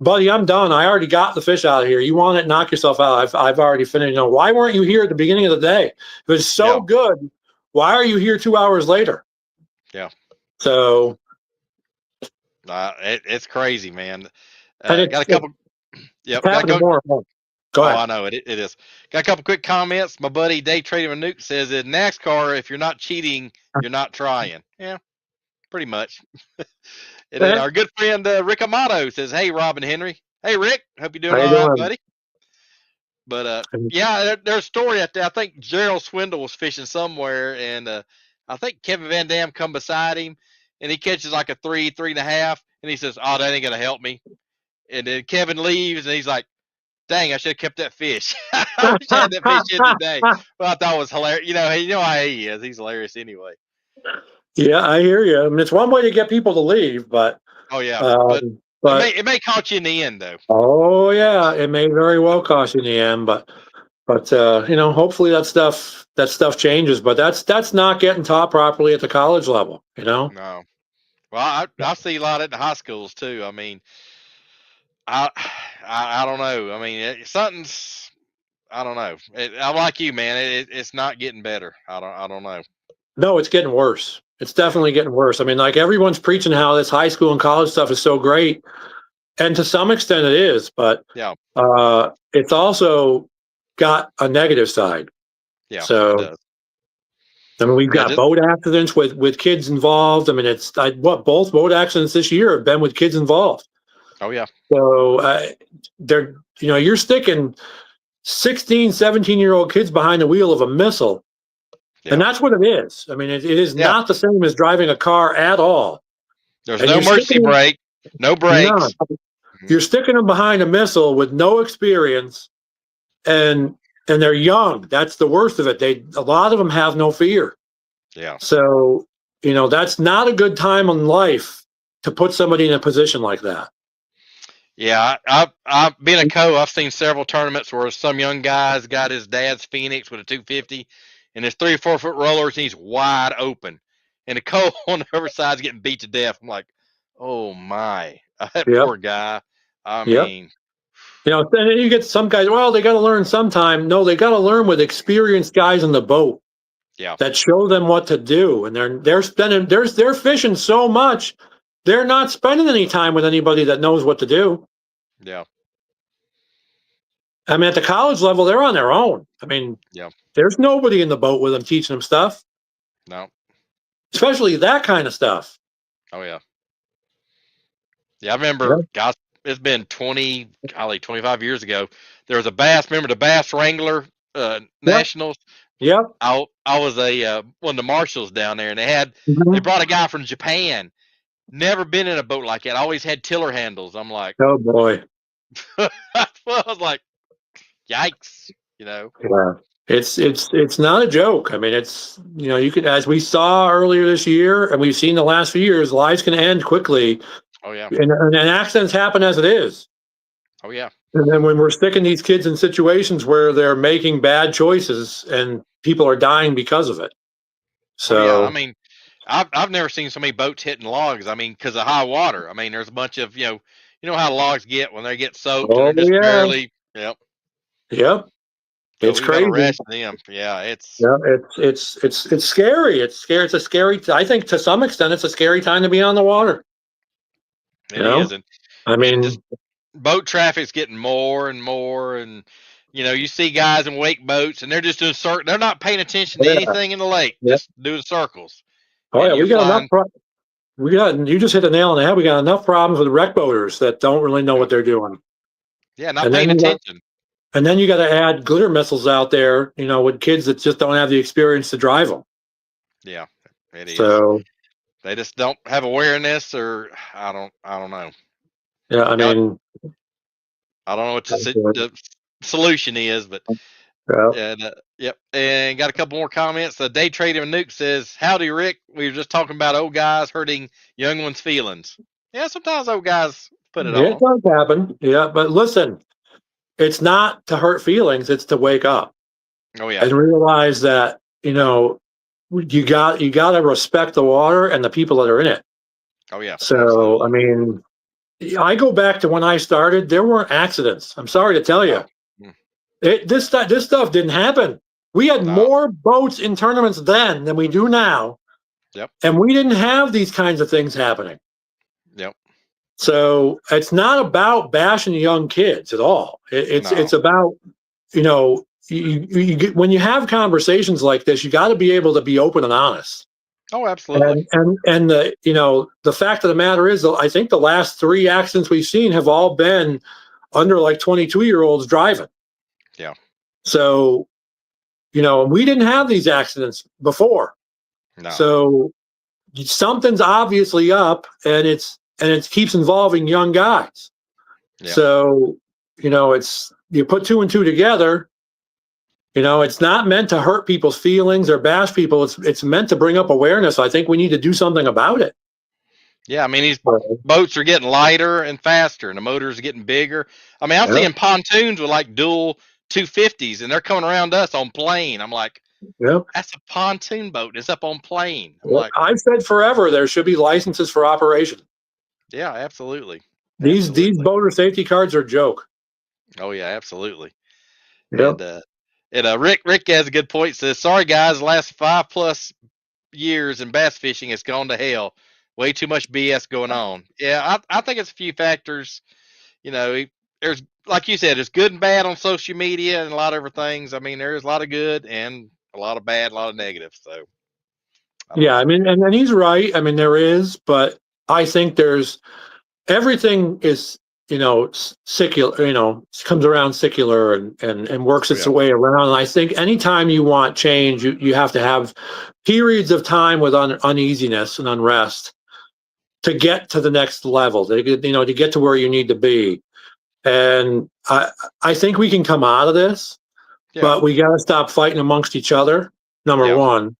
buddy, I'm done. I already got the fish out of here. You want it, knock yourself out. I've already finished. Why weren't you here at the beginning of the day? It was so good. Why are you here 2 hours later? Yeah. So. It's crazy, man. Got a couple. Got to go. Go ahead. I know it is. Got a couple quick comments. My buddy Day Trader Nuke says in NASCAR, if you're not cheating, you're not trying. Yeah, pretty much. And then our good friend Rick Amato says, "Hey, Rob and Henry. Hey, Rick. Hope you're doing all right, buddy." But there's a story out there. I think Gerald Swindle was fishing somewhere, and I think Kevin Van Dam come beside him, and he catches like a 3.5, and he says, "Oh, that ain't gonna help me." And then Kevin leaves, and he's like, dang, I should have kept that fish. I wish I had that fish in today. But I thought it was hilarious. You know how he is. He's hilarious anyway. Yeah, I hear you. It's one way to get people to leave, but but it may cost you in the end, though. Oh yeah, it may very well cost you in the end, but hopefully that stuff changes. But that's not getting taught properly at the college level. No. Well, I see a lot at the high schools too. I mean. I don't know. I mean, something's. I don't know. I'm like you, man. It's not getting better. I don't know. No, it's getting worse. It's definitely getting worse. I mean, like everyone's preaching how this high school and college stuff is so great, and to some extent it is. But it's also got a negative side. Yeah. So. It does. I mean, we've got boat accidents with kids involved. I mean, both boat accidents this year have been with kids involved. Oh yeah. So they're, you're sticking 16, 17-year-old kids behind the wheel of a missile. Yeah. And that's what it is. I mean, it is Yeah. not the same as driving a car at all. There's And no mercy brake, no brakes. You're sticking them behind a missile with no experience, and they're young. That's the worst of it. A lot of them have no fear. Yeah. So, that's not a good time in life to put somebody in a position like that. Yeah, I've been a I've seen several tournaments where some young guy's got his dad's Phoenix with a 250, and his 3 or 4 foot rollers, and he's wide open, and the co on the other side's getting beat to death. I'm like, oh my, that Yep. poor guy. I Yep. mean, and then you get some guys. Well, they got to learn sometime. No, they got to learn with experienced guys in the boat. Yeah. That show them what to do, and they're fishing so much, they're not spending any time with anybody that knows what to do. Yeah. I mean, at the college level, they're on their own. I mean, Yeah. there's nobody in the boat with them teaching them stuff. No. Especially that kind of stuff. Oh yeah. Yeah, I remember. Gosh, it's been 25 years ago. There was a bass. Remember the Bass Wrangler Nationals? Yep. I was one of the marshals down there, and they brought a guy from Japan. Never been in a boat like that. Always had tiller handles. I'm like, oh boy. I was like, yikes, Yeah. It's not a joke. I mean, it's, you could, as we saw earlier this year, and we've seen the last few years, lives can end quickly. Oh yeah. And accidents happen as it is. Oh yeah. And then when we're sticking these kids in situations where they're making bad choices and people are dying because of it. So yeah, I mean, I've never seen so many boats hitting logs. I mean, because of high water. I mean, there's a bunch of you know how logs get when they get soaked and they're just barely. Yep. Yep. So It's we got to crazy. arrest them. Yeah, it's scary. It's scary. It's a scary. I think to some extent, it's a scary time to be on the water. It is, and I mean, just boat traffic's getting more and more, and you see guys in wake boats, and they're just doing they're not paying attention to anything in the lake, just doing circles. Oh yeah, we got enough. You just hit the nail on the head. We got enough problems with wreck boaters that don't really know what they're doing. Yeah, not paying attention. And then you got to add glitter missiles out there, with kids that just don't have the experience to drive them. Yeah, it is. So they just don't have awareness, or I don't know. Yeah, I mean, I don't know what the solution is, but yep. And got a couple more comments. Day Trading Nuke says, "Howdy, Rick. We were just talking about old guys hurting young ones' feelings. Yeah, sometimes old guys put it on. It does happen. Yeah, but listen, it's not to hurt feelings; it's to wake up. Oh yeah, and realize that you got to respect the water and the people that are in it. Oh yeah. So absolutely. I mean, I go back to when I started. There weren't accidents. I'm sorry to tell you. This stuff didn't happen. We had more boats in tournaments then than we do now. Yep. And we didn't have these kinds of things happening. Yep. So it's not about bashing young kids at all. It's about, you get, when you have conversations like this, you got to be able to be open and honest. Oh, absolutely. And the fact of the matter is, I think the last 3 accidents we've seen have all been under like 22-year-olds driving. Yeah. So, we didn't have these accidents before. No. So something's obviously up, and it keeps involving young guys. Yeah. So, you put 2 and 2 together. It's not meant to hurt people's feelings or bash people. It's meant to bring up awareness. I think we need to do something about it. Yeah, I mean, these boats are getting lighter and faster, and the motors are getting bigger. I mean, I'm seeing pontoons with like dual 250s, and they're coming around us on plane. I'm like, that's a pontoon boat. It's up on plane. I've said forever there should be licenses for operation. Yeah, absolutely. These boater safety cards are a joke. Oh yeah, absolutely. Yep. And Rick has a good point. Says, sorry guys, the last 5+ years in bass fishing has gone to hell. Way too much BS going on. Yeah, I think it's a few factors. There's, like you said, there's good and bad on social media and a lot of other things. I mean, there's a lot of good and a lot of bad, a lot of negative. So I mean, and he's right. I mean, there is, but I think everything is secular, comes around secular and works its Yeah. way around. And I think anytime you want change, you have to have periods of time with uneasiness and unrest to get to the next level, to get to where you need to be. And I think we can come out of this, but we got to stop fighting amongst each other. Number one.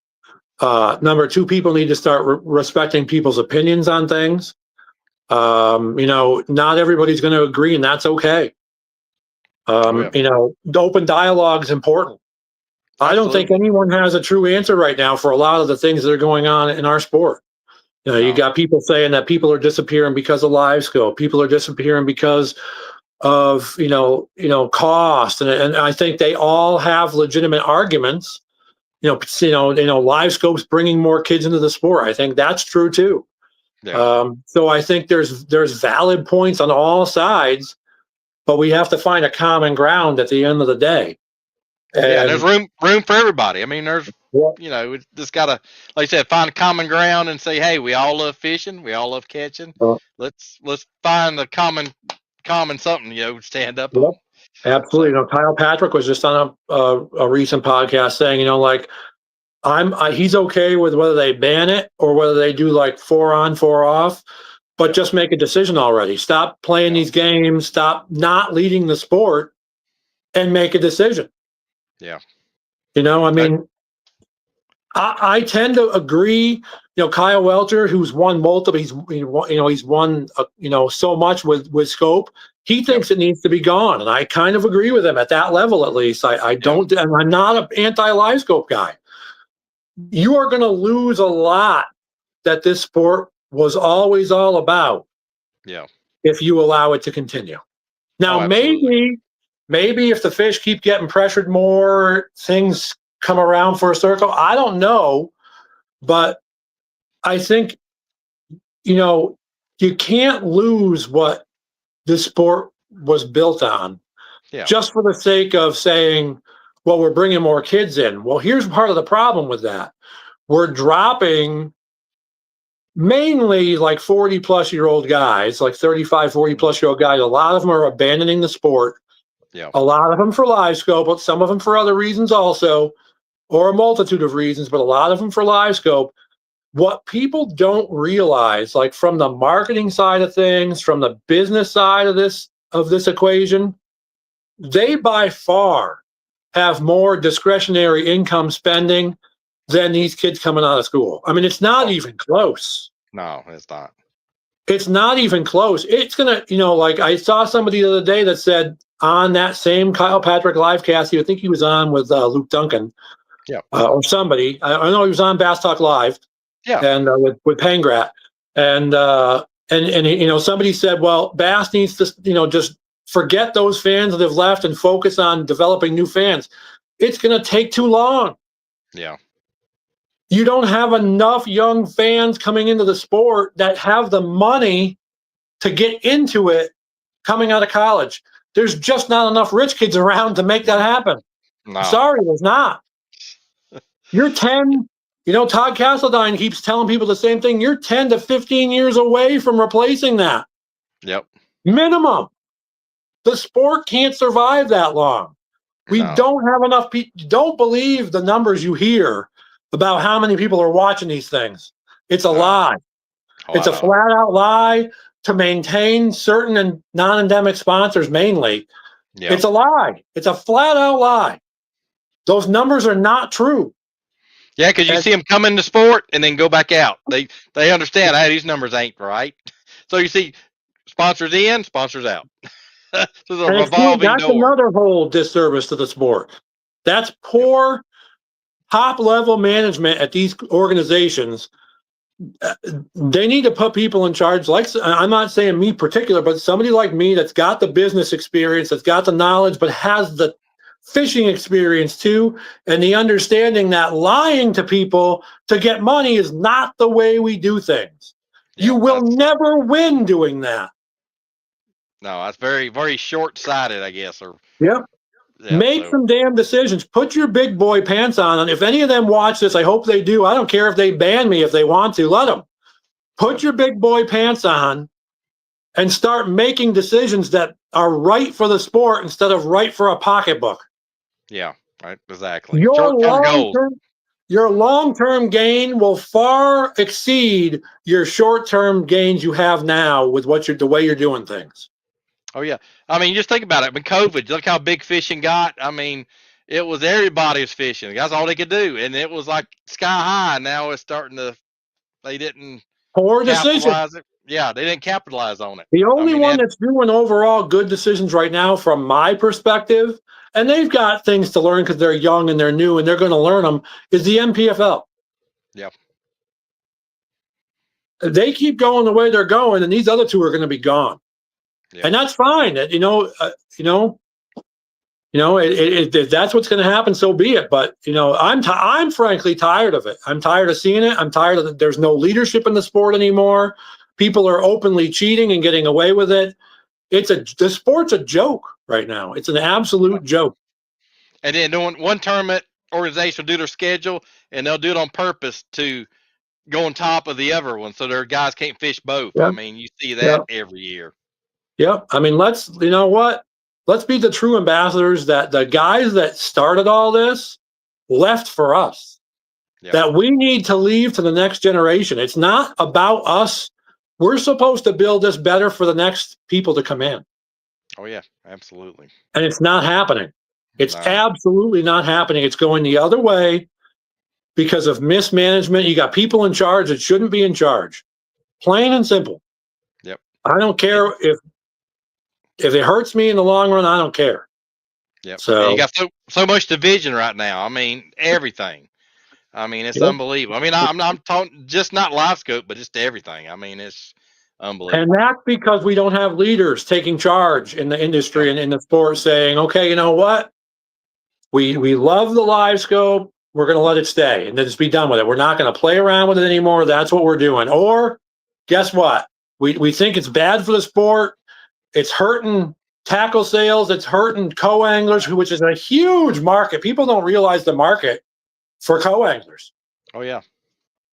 Number two, people need to start respecting people's opinions on things. Not everybody's going to agree, and that's okay. The open dialogue is important. I don't think anyone has a true answer right now for a lot of the things that are going on in our sport. You got people saying that people are disappearing because of live scope. People are disappearing because of cost, and I think they all have legitimate arguments. Live scope's bringing more kids into the sport. I think that's true too. Yeah. So I think there's valid points on all sides, but we have to find a common ground at the end of the day. And there's room for everybody. I mean, there's we just gotta, like I said, find a common ground and say, hey, we all love fishing, we all love catching. Let's find the common something, stand up on. Absolutely. Kyle Patrick was just on a recent podcast saying, he's okay with whether they ban it or whether they do like 4 on, 4 off, but just make a decision already. Stop playing these games. Stop not leading the sport, and make a decision. Yeah. I tend to agree. Kyle Welcher, who's won multiple, he's won so much with scope. He thinks it needs to be gone, and I kind of agree with him at that level. At least I don't. And I'm not an anti-live scope guy. You are going to lose a lot that this sport was always all about. Yeah. If you allow it to continue. Now, maybe if the fish keep getting pressured more, things come around for a circle. I don't know, but I think, you can't lose what this sport was built on just for the sake of saying, well, we're bringing more kids in. Well, here's part of the problem with that. We're dropping mainly like 40-plus-year-old guys, like 35, 40-plus-year-old guys. A lot of them are abandoning the sport. Yeah. A lot of them for live scope, but some of them for other reasons also, or a multitude of reasons, but a lot of them for live scope. What people don't realize, like from the marketing side of things, from the business side of this equation, they by far have more discretionary income spending than these kids coming out of school. I mean, it's not even close. No, it's not. It's not even close. It's going to, like I saw somebody the other day that said on that same Kyle Patrick livecast, I think he was on with Luke Duncan or somebody. I know he was on Bass Talk Live and with Pangrat. And somebody said, well, Bass needs to, just forget those fans that have left and focus on developing new fans. It's going to take too long. Yeah. You don't have enough young fans coming into the sport that have the money to get into it coming out of college. There's just not enough rich kids around to make that happen. No. Sorry, there's not. You're 10, Todd Castledine keeps telling people the same thing. You're 10 to 15 years away from replacing that. Yep. Minimum. The sport can't survive that long. We don't have enough people. Don't believe the numbers you hear about how many people are watching these things. It's a lie. It's a flat out lie to maintain certain and non-endemic sponsors mainly. Yep. It's a lie. It's a flat out lie. Those numbers are not true. Yeah, because you see them come into sport and then go back out. They understand, hey, these numbers ain't right. So you see sponsors in, sponsors out. So the revolving that's door. Another whole disservice to the sport. That's poor top-level management at these organizations. They need to put people in charge. Like, I'm not saying me particular, but somebody like me that's got the business experience, that's got the knowledge, but has the fishing experience too, and the understanding that lying to people to get money is not the way we do things. Yeah, you will never win doing that. No, that's very, very short-sighted, I guess. Make some damn decisions. Put your big boy pants on. And if any of them watch this, I hope they do. I don't care if they ban me if they want to. Let them. Put your big boy pants on and start making decisions that are right for the sport instead of right for a pocketbook. Yeah, right. Exactly. Short-term goals. Your long-term gain will far exceed your short-term gains you have now with the way you're doing things. Oh yeah. I mean, just think about it. When COVID, look how big fishing got. I mean, it was everybody was fishing. That's all they could do, and it was like sky high. Now it's starting to. They didn't Poor decision. capitalize it. Yeah, they didn't capitalize on it. The I only mean, one that's doing overall good decisions right now, from my perspective, and they've got things to learn because they're young and they're new and they're going to learn them, is the MPFL. Yeah. They keep going the way they're going, and these other two are going to be gone, and that's fine. If that's what's going to happen, so be it. But I'm frankly tired of it. I'm tired of seeing it. I'm tired of there's no leadership in the sport anymore. People are openly cheating and getting away with it. The sport's a joke right now. It's an absolute joke. And then one tournament organization will do their schedule, and they'll do it on purpose to go on top of the other one, so their guys can't fish both. Yep. I mean, you see that every year. Yep. I mean, let's be the true ambassadors that the guys that started all this left for us. Yep. That we need to leave to the next generation. It's not about us. We're supposed to build this better for the next people to come in. Oh yeah, absolutely. And it's not happening. It's absolutely not happening. It's going the other way because of mismanagement. You got people in charge that shouldn't be in charge. Plain and simple. Yep. I don't care if it hurts me in the long run. I don't care. Yep. So and you got so much division right now. I mean, everything. I mean, it's unbelievable. I mean, I'm talking just not live scope, but just everything. I mean, it's unbelievable. And that's because we don't have leaders taking charge in the industry and in the sport, saying, okay, you know what? We love the live scope. We're going to let it stay and then just be done with it. We're not going to play around with it anymore. That's what we're doing. Or guess what? We think it's bad for the sport. It's hurting tackle sales. It's hurting co-anglers, which is a huge market. People don't realize the market for co-anglers. Oh, yeah.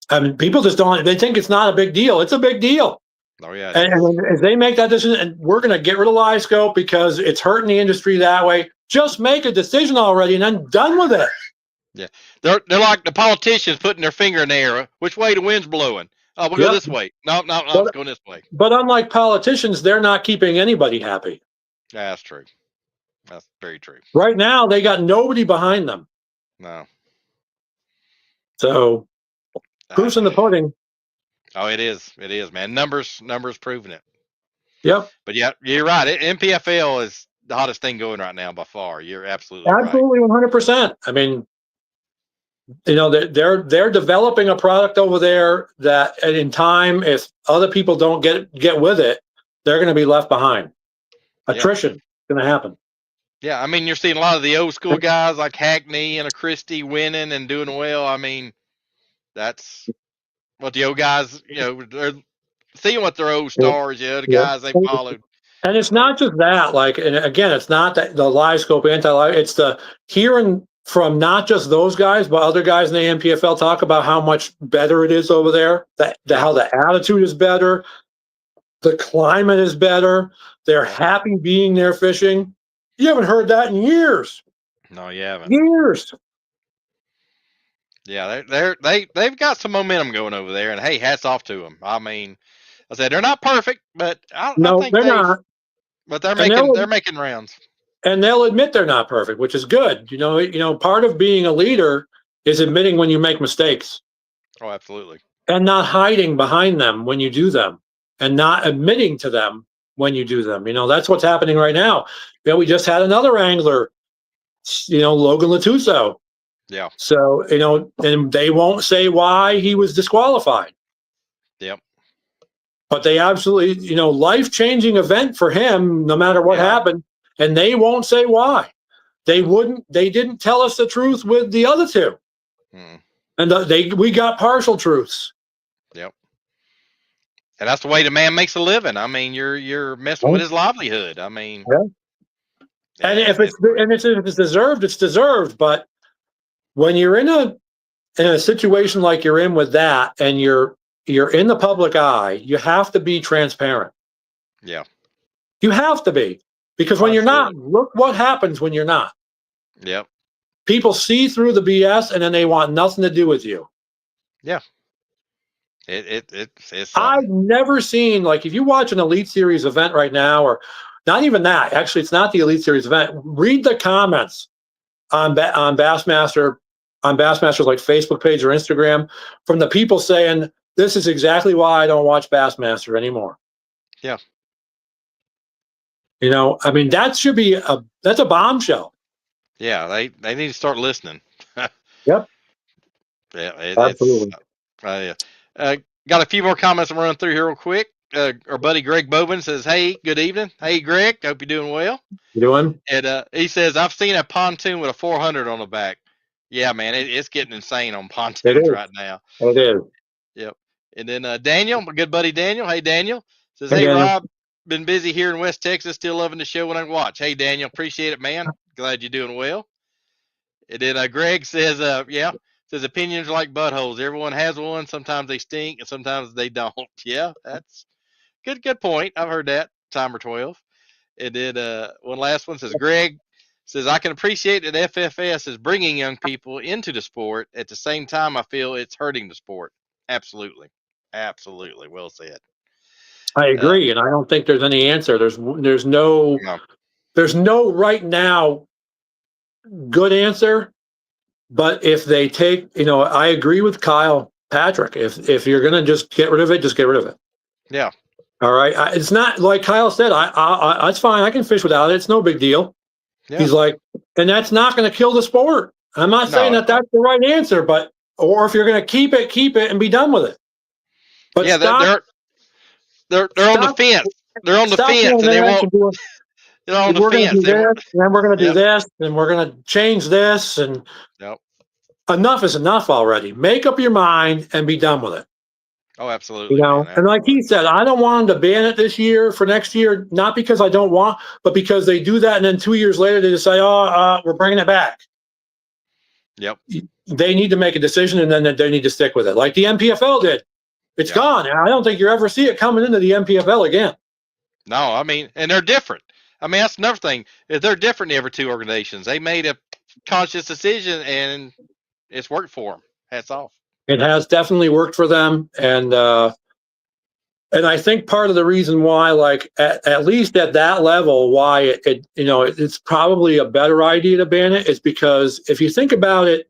I mean, people just don't. They think it's not a big deal. It's a big deal. Oh, yeah. And as they make that decision, and we're going to get rid of live scope because it's hurting the industry that way, just make a decision already and then done with it. Yeah. They're like the politicians putting their finger in the air. Which way the wind's blowing? Oh, we'll go this way. No, it's going this way. But unlike politicians, they're not keeping anybody happy. Yeah, that's true. That's very true. Right now, they got nobody behind them. No. So, proof's in the pudding. Oh, it is. It is, man. Numbers proving it. Yep. But yeah, you're right. MPFL is the hottest thing going right now by far. You're absolutely right. 100%. I mean, they're developing a product over there that in time, if other people don't get with it, they're going to be left behind. Attrition is going to happen. Yeah, I mean, you're seeing a lot of the old school guys like Hackney and a Christie winning and doing well. I mean, that's what the old guys, they're seeing what their old stars, the guys they followed. And it's not just that, and again, it's not that the live scope anti-live, it's the hearing from not just those guys, but other guys in the MPFL talk about how much better it is over there, how the attitude is better, the climate is better, they're happy being there fishing. You haven't heard that in years. No, you haven't. Years. Yeah, they've got some momentum going over there, and hey, hats off to them. I mean, I said they're not perfect, but I think they're not. But they're making rounds. And they'll admit they're not perfect, which is good. Part of being a leader is admitting when you make mistakes. Oh, absolutely. And not hiding behind them when you do them, and not admitting to them when you do them. That's what's happening right now. We just had another angler, Logan Latuso. Yeah. So, and they won't say why he was disqualified. Yep. But they absolutely, life-changing event for him, no matter what happened, and they won't say why. They didn't tell us the truth with the other two. And we got partial truths. Yep. And that's the way the man makes a living. I mean, you're messing with his livelihood. I mean, and if it's deserved, it's deserved. But when you're in a situation like you're in with that, and you're in the public eye, you have to be transparent. Yeah. You have to be, because when you're not, look what happens when you're not. Yep. People see through the BS and then they want nothing to do with you. Yeah. It's I've never seen, like, if you watch an Elite Series event right now, or not even that, actually, it's not the Elite Series event. Read the comments on Bassmaster, on Bassmaster's like Facebook page or Instagram, from the people saying, this is exactly why I don't watch Bassmaster anymore. Yeah. You know, I mean, that should be that's a bombshell. Yeah, they need to start listening. Yep. Yeah, Absolutely. Got a few more comments to run through here real quick. Our buddy Greg Bobin says, "Hey, good evening. Hey, Greg, hope you're doing well." You doing? And he says, "I've seen a pontoon with a 400 on the back." Yeah, man, it's getting insane on pontoons right now. It is. Yep. And then Daniel, my good buddy Daniel. Hey, Daniel says, Hey, "Hey, Daniel. Rob, been busy here in West Texas. Still loving the show when I watch." Hey, Daniel, appreciate it, man. Glad you're doing well. And then Greg says, "Yeah." Says opinions are like buttholes. Everyone has one. Sometimes they stink, and sometimes they don't. Yeah, that's good point. I've heard that time or 12. And then one last one says, Greg says, I can appreciate that FFS is bringing young people into the sport. At the same time, I feel it's hurting the sport. Absolutely. Absolutely. Well said. I agree, and I don't think there's any answer. There's no right now good answer. But if they take, I agree with Kyle Patrick. If you're gonna just get rid of it, just get rid of it. Yeah. All right. It's not like Kyle said. That's fine. I can fish without it. It's no big deal. Yeah. He's like, and that's not going to kill the sport. I'm not saying that that's the right answer, but or if you're going to keep it and be done with it. But yeah, they're on the fence. They're on the fence, and they won't. They're on the fence. And then we're going to do this, and we're going to change this, and enough is enough already. Make up your mind and be done with it. Oh, absolutely. And like he said, I don't want them to ban it this year for next year, not because I don't want, but because they do that, and then 2 years later they decide, we're bringing it back. Yep. They need to make a decision, and then they need to stick with it, like the MPFL did. It's gone. And I don't think you'll ever see it coming into the MPFL again. No, I mean, and they're different. I mean, that's another thing. They're different, every two organizations. They made a conscious decision, and it's worked for them. Hats off. It has definitely worked for them, and I think part of the reason why, like at least at that level, why it's probably a better idea to ban it, is because if you think about it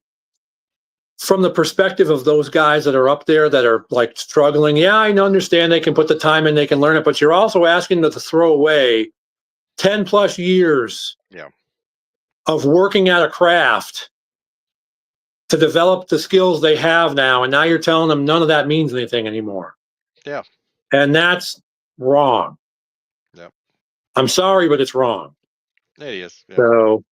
from the perspective of those guys that are up there that are like struggling, yeah, I understand they can put the time in, they can learn it, but you're also asking them to throw away 10 plus years of working at a craft to develop the skills they have now, and now you're telling them none of that means anything anymore. Yeah. And that's wrong. Yep. I'm sorry, but it's wrong. It is. Yeah. So,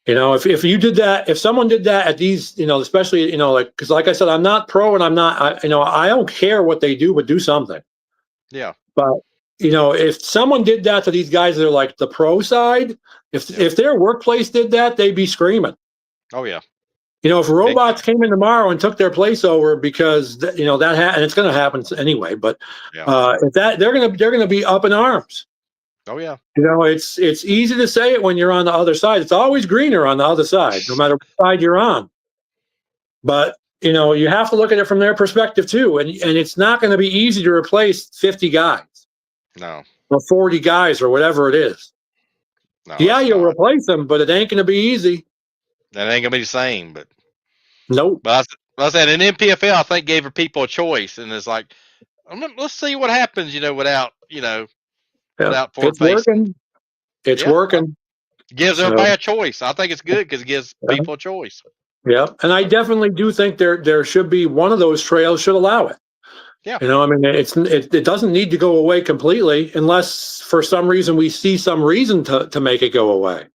if you did that, if someone did that at these, especially, because like I said, I'm not pro, and I'm not, I don't care what they do, but do something. Yeah. But, if someone did that to these guys that are like the pro side, if their workplace did that, they'd be screaming. Oh, yeah. If robots came in tomorrow and took their place over, because and it's going to happen anyway. But if they're going to be up in arms. Oh yeah. It's easy to say it when you're on the other side. It's always greener on the other side, no matter what side you're on. But you have to look at it from their perspective too, and it's not going to be easy to replace 50 guys. No. Or 40 guys or whatever it is. No, yeah, you'll replace them, but it ain't going to be easy. That ain't gonna be the same, but nope. But I said an MPFL, I think, gave people a choice, and it's like, let's see what happens, without forward facing. It's working. Gives everybody a choice. I think it's good because it gives people a choice. Yeah, and I definitely do think there should be one of those trails should allow it. Yeah. It doesn't need to go away completely unless for some reason we see some reason to make it go away.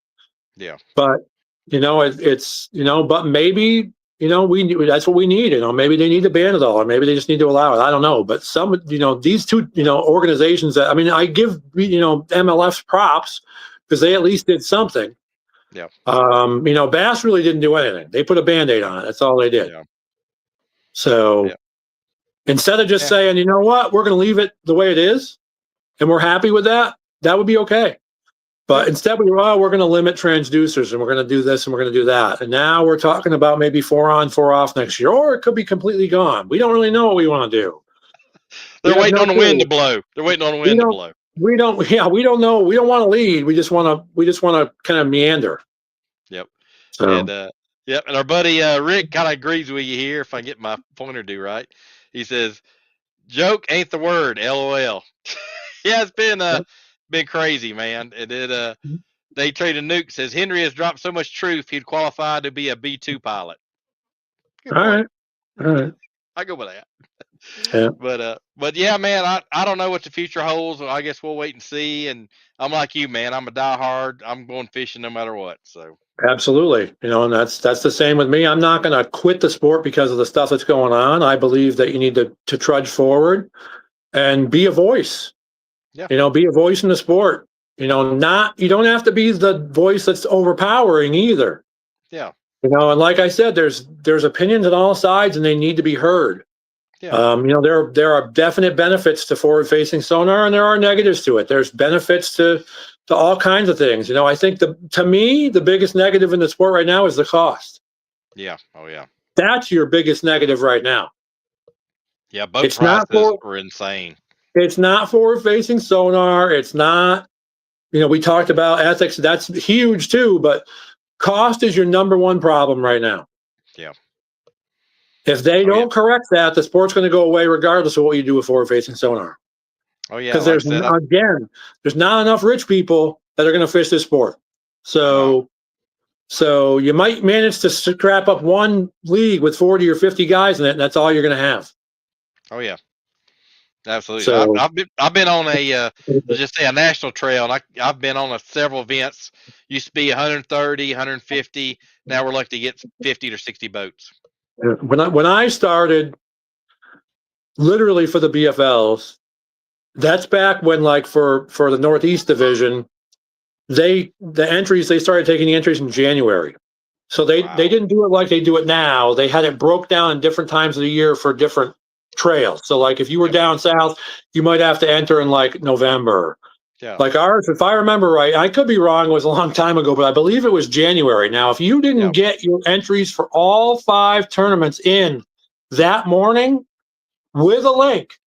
Yeah. But but maybe that's what we need. Maybe they need to ban it all, or maybe they just need to allow it. I don't know. But some these two organizations that I give MLF's props because they at least did something. Yeah. Bass really didn't do anything. They put a Band-Aid on it. That's all they did. Yeah. So instead of just saying, you know what, we're going to leave it the way it is, and we're happy with that, that would be okay. But instead, we're going to limit transducers, and we're going to do this, and we're going to do that. And now we're talking about maybe 4 on, 4 off next year, or it could be completely gone. We don't really know what we want to do. They're waiting on the wind to blow. They're waiting on the wind to blow. We don't. Yeah, we don't know. We don't want to lead. We just want to kind of meander. Yep. So. And yep. And our buddy Rick kind of agrees with you here. If I get my pointer due right, he says, "Joke ain't the word." LOL. Yeah, it's been crazy, man. It did. They traded Nuke. Says Henry has dropped so much truth he'd qualify to be a B2 pilot. Good point. All right. I go with that. Yeah. But yeah, man, I don't know what the future holds. I guess we'll wait and see. And I'm like you, man. I'm a diehard. I'm going fishing no matter what. So absolutely, and that's the same with me. I'm not going to quit the sport because of the stuff that's going on. I believe that you need to trudge forward and be a voice. Yeah. Be a voice in the sport. You don't have to be the voice that's overpowering either. Yeah. And like I said, there's opinions on all sides, and they need to be heard. Yeah. There are definite benefits to forward-facing sonar, and there are negatives to it. There's benefits to all kinds of things. I think to me, the biggest negative in the sport right now is the cost. Yeah. Oh yeah. That's your biggest negative right now. Yeah, both prices were insane. It's not forward-facing sonar. It's not. We talked about ethics. That's huge too, but cost is your number one problem right now. Yeah. If they don't correct that, the sport's going to go away regardless of what you do with forward-facing sonar. Oh yeah. Because there's not enough rich people that are going to fish this sport. So you might manage to scrap up one league with 40 or 50 guys in it, and that's all you're going to have. Oh yeah. Absolutely. So, I've been on a let's just say a national trail, and I've been on several events. Used to be 130, 150. Now we're lucky to get 50 to 60 boats. When I started, literally for the BFLs, that's back when, like for the Northeast Division, they started taking the entries in January. So they didn't do it like they do it now. They had it broke down in different times of the year for different trails. So like if you were down south, you might have to enter in like November. Yeah. Like ours, if I remember right, I could be wrong, it was a long time ago, but I believe it was January. Now, if you didn't get your entries for all 5 tournaments in that morning with a link,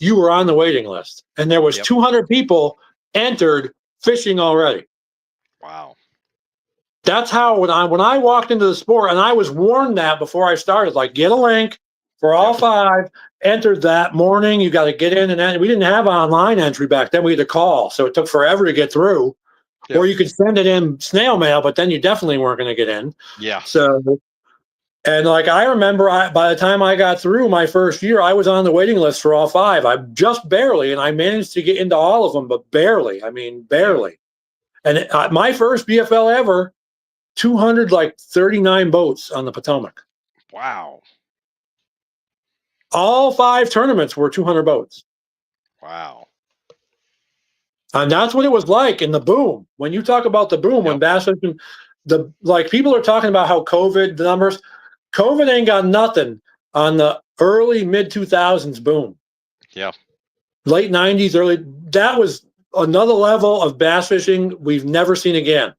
you were on the waiting list. And there was 200 people entered fishing already. Wow. That's how when I walked into the sport, and I was warned that before I started, like get a link for all 5, entered that morning. You got to get in, and we didn't have online entry back then. We had to call, so it took forever to get through. Yep. Or you could send it in snail mail, but then you definitely weren't going to get in. Yeah. So, and like I remember, by the time I got through my first year, I was on the waiting list for all 5. I just barely, and I managed to get into all of them, but barely. I mean, barely. And my first BFL ever, 239 boats on the Potomac. Wow. All 5 tournaments were 200 boats. Wow. And that's what it was like in the boom. When you talk about the boom, when bass fishing, people are talking about how the numbers, COVID ain't got nothing on the early mid-2000s boom. Yeah. Late 90s, that was another level of bass fishing we've never seen again.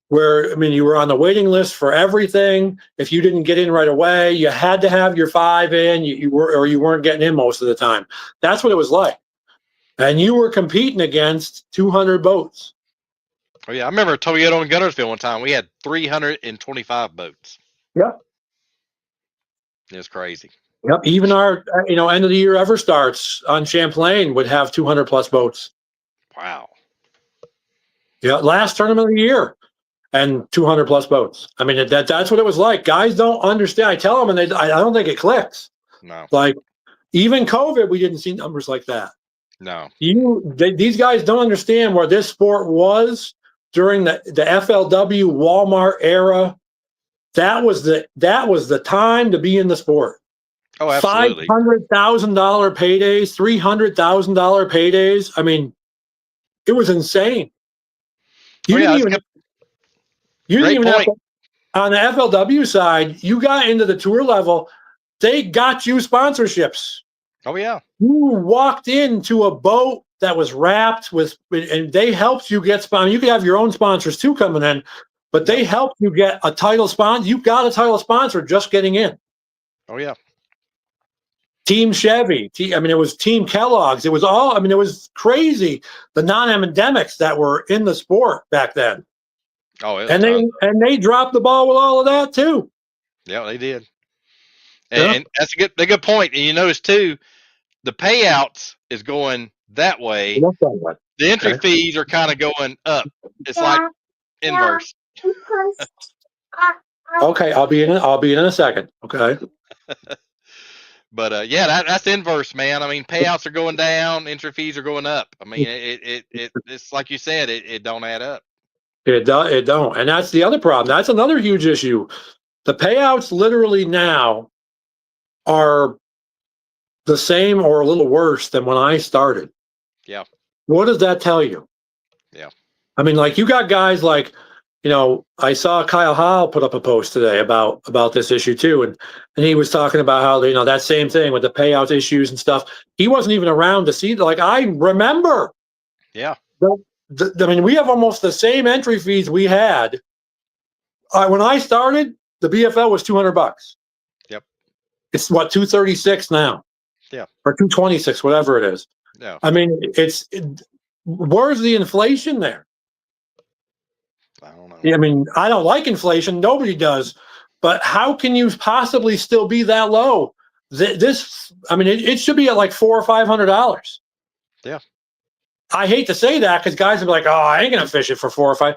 Where, I mean, you were on the waiting list for everything. If you didn't get in right away, you had to have your 5 in, you weren't getting in most of the time. That's what it was like. And you were competing against 200 boats. Oh, yeah. I remember Toyota in Guntersville one time. We had 325 boats. Yep. It was crazy. Yep. Even our, end of the year ever starts on Champlain would have 200 plus boats. Wow. Yeah. Last tournament of the year. And 200 plus boats. I mean, that's what it was like. Guys don't understand. I tell them, and I don't think it clicks. No. Like, even COVID, we didn't see numbers like that. No. These guys don't understand where this sport was during the FLW Walmart era. That was the time to be in the sport. Oh, absolutely. $500,000 paydays, $300,000 paydays. I it was insane. You didn't even have to, on the FLW side, you got into the tour level, they got you sponsorships. Oh, yeah. You walked into a boat that was wrapped with, and they helped you get sponsors. You could have your own sponsors too coming in, but they helped you get a title sponsor. You got a title sponsor just getting in. Oh yeah. Team Chevy. It was Team Kellogg's. It was all. It was crazy. The non-endemics that were in the sport back then. Oh, and they dropped the ball with all of that too. Yeah, they did. And that's a good point. And you notice too, the payouts is going that way. The entry fees are kind of going up. It's like inverse. Okay, I'll be in a second. Okay. But that's inverse, man. Payouts are going down, entry fees are going up. It's like you said, it don't add up. It don't, and that's the other problem. That's another huge issue. The payouts literally now are the same or a little worse than when I started. Yeah. What does that tell you? Yeah. Like you got guys like, I saw Kyle Hall put up a post today about this issue too, and he was talking about how that same thing with the payout issues and stuff. He wasn't even around to see. Like I remember. Yeah. We have almost the same entry fees we had when I started. The BFL was $200. Yep. It's what, 236 now. Yeah. Or 226, whatever it is. Yeah. Where's the inflation there? I don't know. I don't like inflation. Nobody does. But how can you possibly still be that low? It should be at like $400 or $500. Yeah. I hate to say that because guys will be like, oh, I ain't going to fish it for $4 or $5.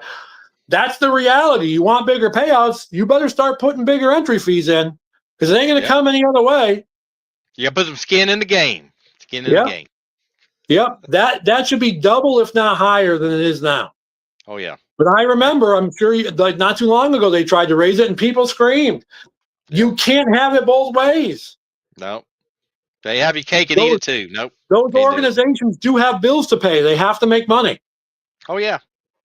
That's the reality. You want bigger payouts, you better start putting bigger entry fees in because it ain't going to come any other way. You got to put some skin in the game. The game. Yep. That should be double, if not higher, than it is now. Oh, yeah. But I remember, I'm sure, not too long ago, they tried to raise it and people screamed. Yeah. You can't have it both ways. No. They have your cake and eat it too. Nope. Those organizations do have bills to pay. They have to make money. Oh, yeah.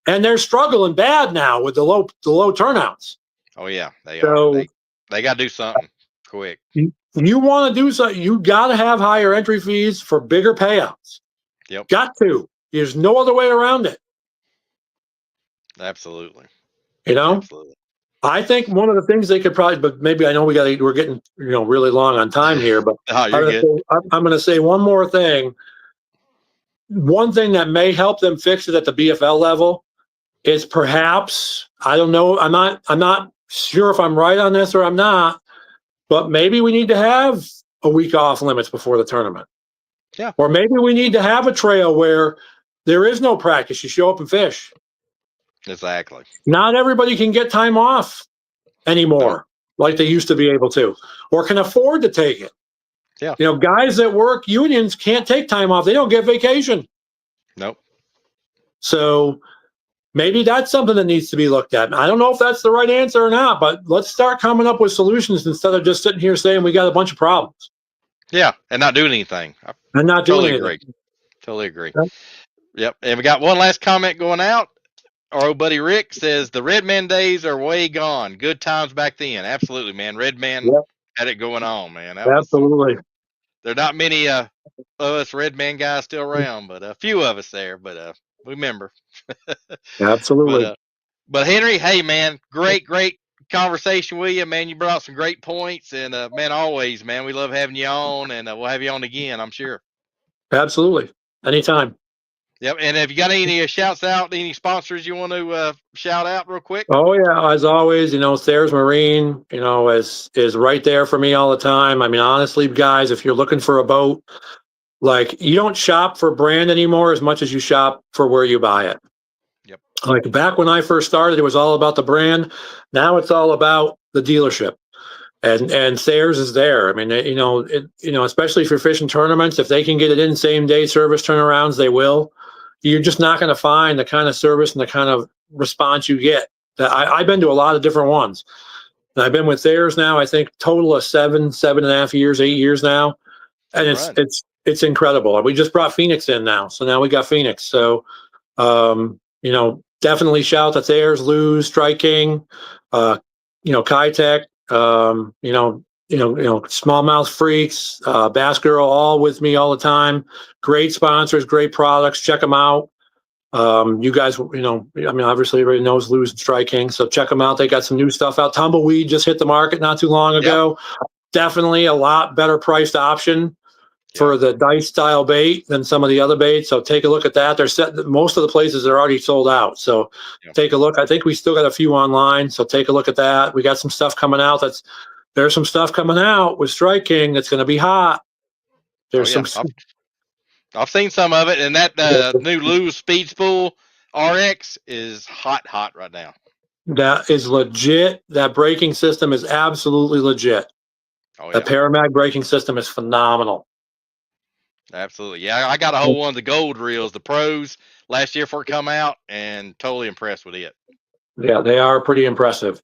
And they're struggling bad now with the low turnouts. Oh, yeah. They are. They got to do something quick. You want to do something, you got to have higher entry fees for bigger payouts. Yep. Got to. There's no other way around it. Absolutely. Absolutely. I think one of the things they could probably, but maybe I know we're getting really long on time here, but I'm going to say one more thing. One thing that may help them fix it at the BFL level is perhaps, I don't know, I'm not sure if I'm right on this or I'm not, but maybe we need to have a week off limits before the tournament. Yeah. Or maybe we need to have a trail where there is no practice. You show up and fish. Exactly. Not everybody can get time off anymore like they used to be able to, or can afford to take it. Yeah. Guys that work unions can't take time off. They don't get vacation. Nope. So maybe that's something that needs to be looked at. I don't know if that's the right answer or not, but let's start coming up with solutions instead of just sitting here saying we got a bunch of problems. Yeah, and not doing anything. Totally agree. Yep. And we got one last comment going out. Our old buddy Rick says the Red Man days are way gone. Good times back then. Absolutely, man. Red Man had it going on, man. Absolutely. There are not many of us Red Man guys still around, but a few of us there. But we remember. Absolutely. But Henry, hey man, great conversation with you, man. You brought up some great points, and man, always, man, we love having you on, and we'll have you on again, I'm sure. Absolutely, anytime. Yep. And have you got any shouts out, any sponsors you want to shout out real quick? Oh yeah, as always, Sayers Marine, is right there for me all the time. Honestly, guys, if you're looking for a boat, like you don't shop for brand anymore as much as you shop for where you buy it. Yep. Like back when I first started, it was all about the brand. Now it's all about the dealership. And Sayers is there. Especially if you're fishing tournaments, if they can get it in same day service turnarounds, they will. You're just not going to find the kind of service and the kind of response you get. I've been to a lot of different ones. And I've been with Sayers now, I think total of 7.5 years, 8 years now. And it's incredible. We just brought Phoenix in now. So now we got Phoenix. So, definitely shout to Sayers, Lou, Strike King, Kitech. Smallmouth Freaks, Bass Girl, all with me all the time. Great sponsors, great products. Check them out. You guys, obviously everybody knows Lewis and Strike King, so check them out. They got some new stuff out. Tumbleweed just hit the market not too long ago. Yep. Definitely a lot better priced option for the dice style bait than some of the other baits. So take a look at that. Most of the places are already sold out. So take a look. I think we still got a few online. So take a look at that. We got some stuff coming out. There's some stuff coming out with Strike King that's going to be hot. There's some. I've seen some of it, and that new Lewis Speed Spool RX is hot right now. That is legit. That braking system is absolutely legit. Oh, yeah. The Paramag braking system is phenomenal. Absolutely. Yeah, I got a whole one of the gold reels, the pros, last year before it come out, and totally impressed with it. Yeah, they are pretty impressive.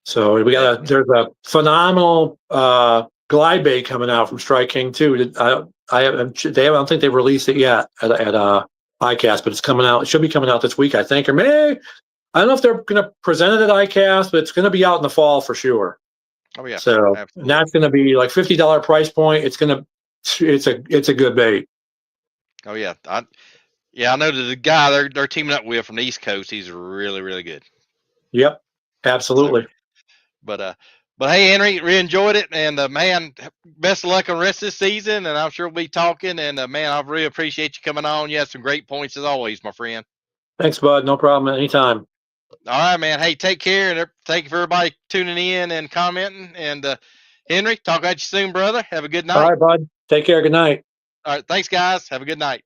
So there's a phenomenal glide bait coming out from Strike King too. I don't think they've released it yet at ICAST, but it's coming out. It should be coming out this week, I think, or maybe. I don't know if they're going to present it at ICAST, but it's going to be out in the fall for sure. Oh yeah. So that's going to be like $50 price point. It's a good bait. Oh yeah. I know that the guy they're teaming up with from the East Coast. He's really, really good. Yep. Absolutely. So, but hey, Henry, we enjoyed it, and man, best of luck on the rest of this season. And I'm sure we'll be talking. And man, I really appreciate you coming on. You had some great points as always, my friend. Thanks, bud. No problem. Anytime. All right, man. Hey, take care, and thank you for everybody tuning in and commenting. And Henry, talk at you soon, brother. Have a good night. All right, bud. Take care. Good night. All right. Thanks, guys. Have a good night.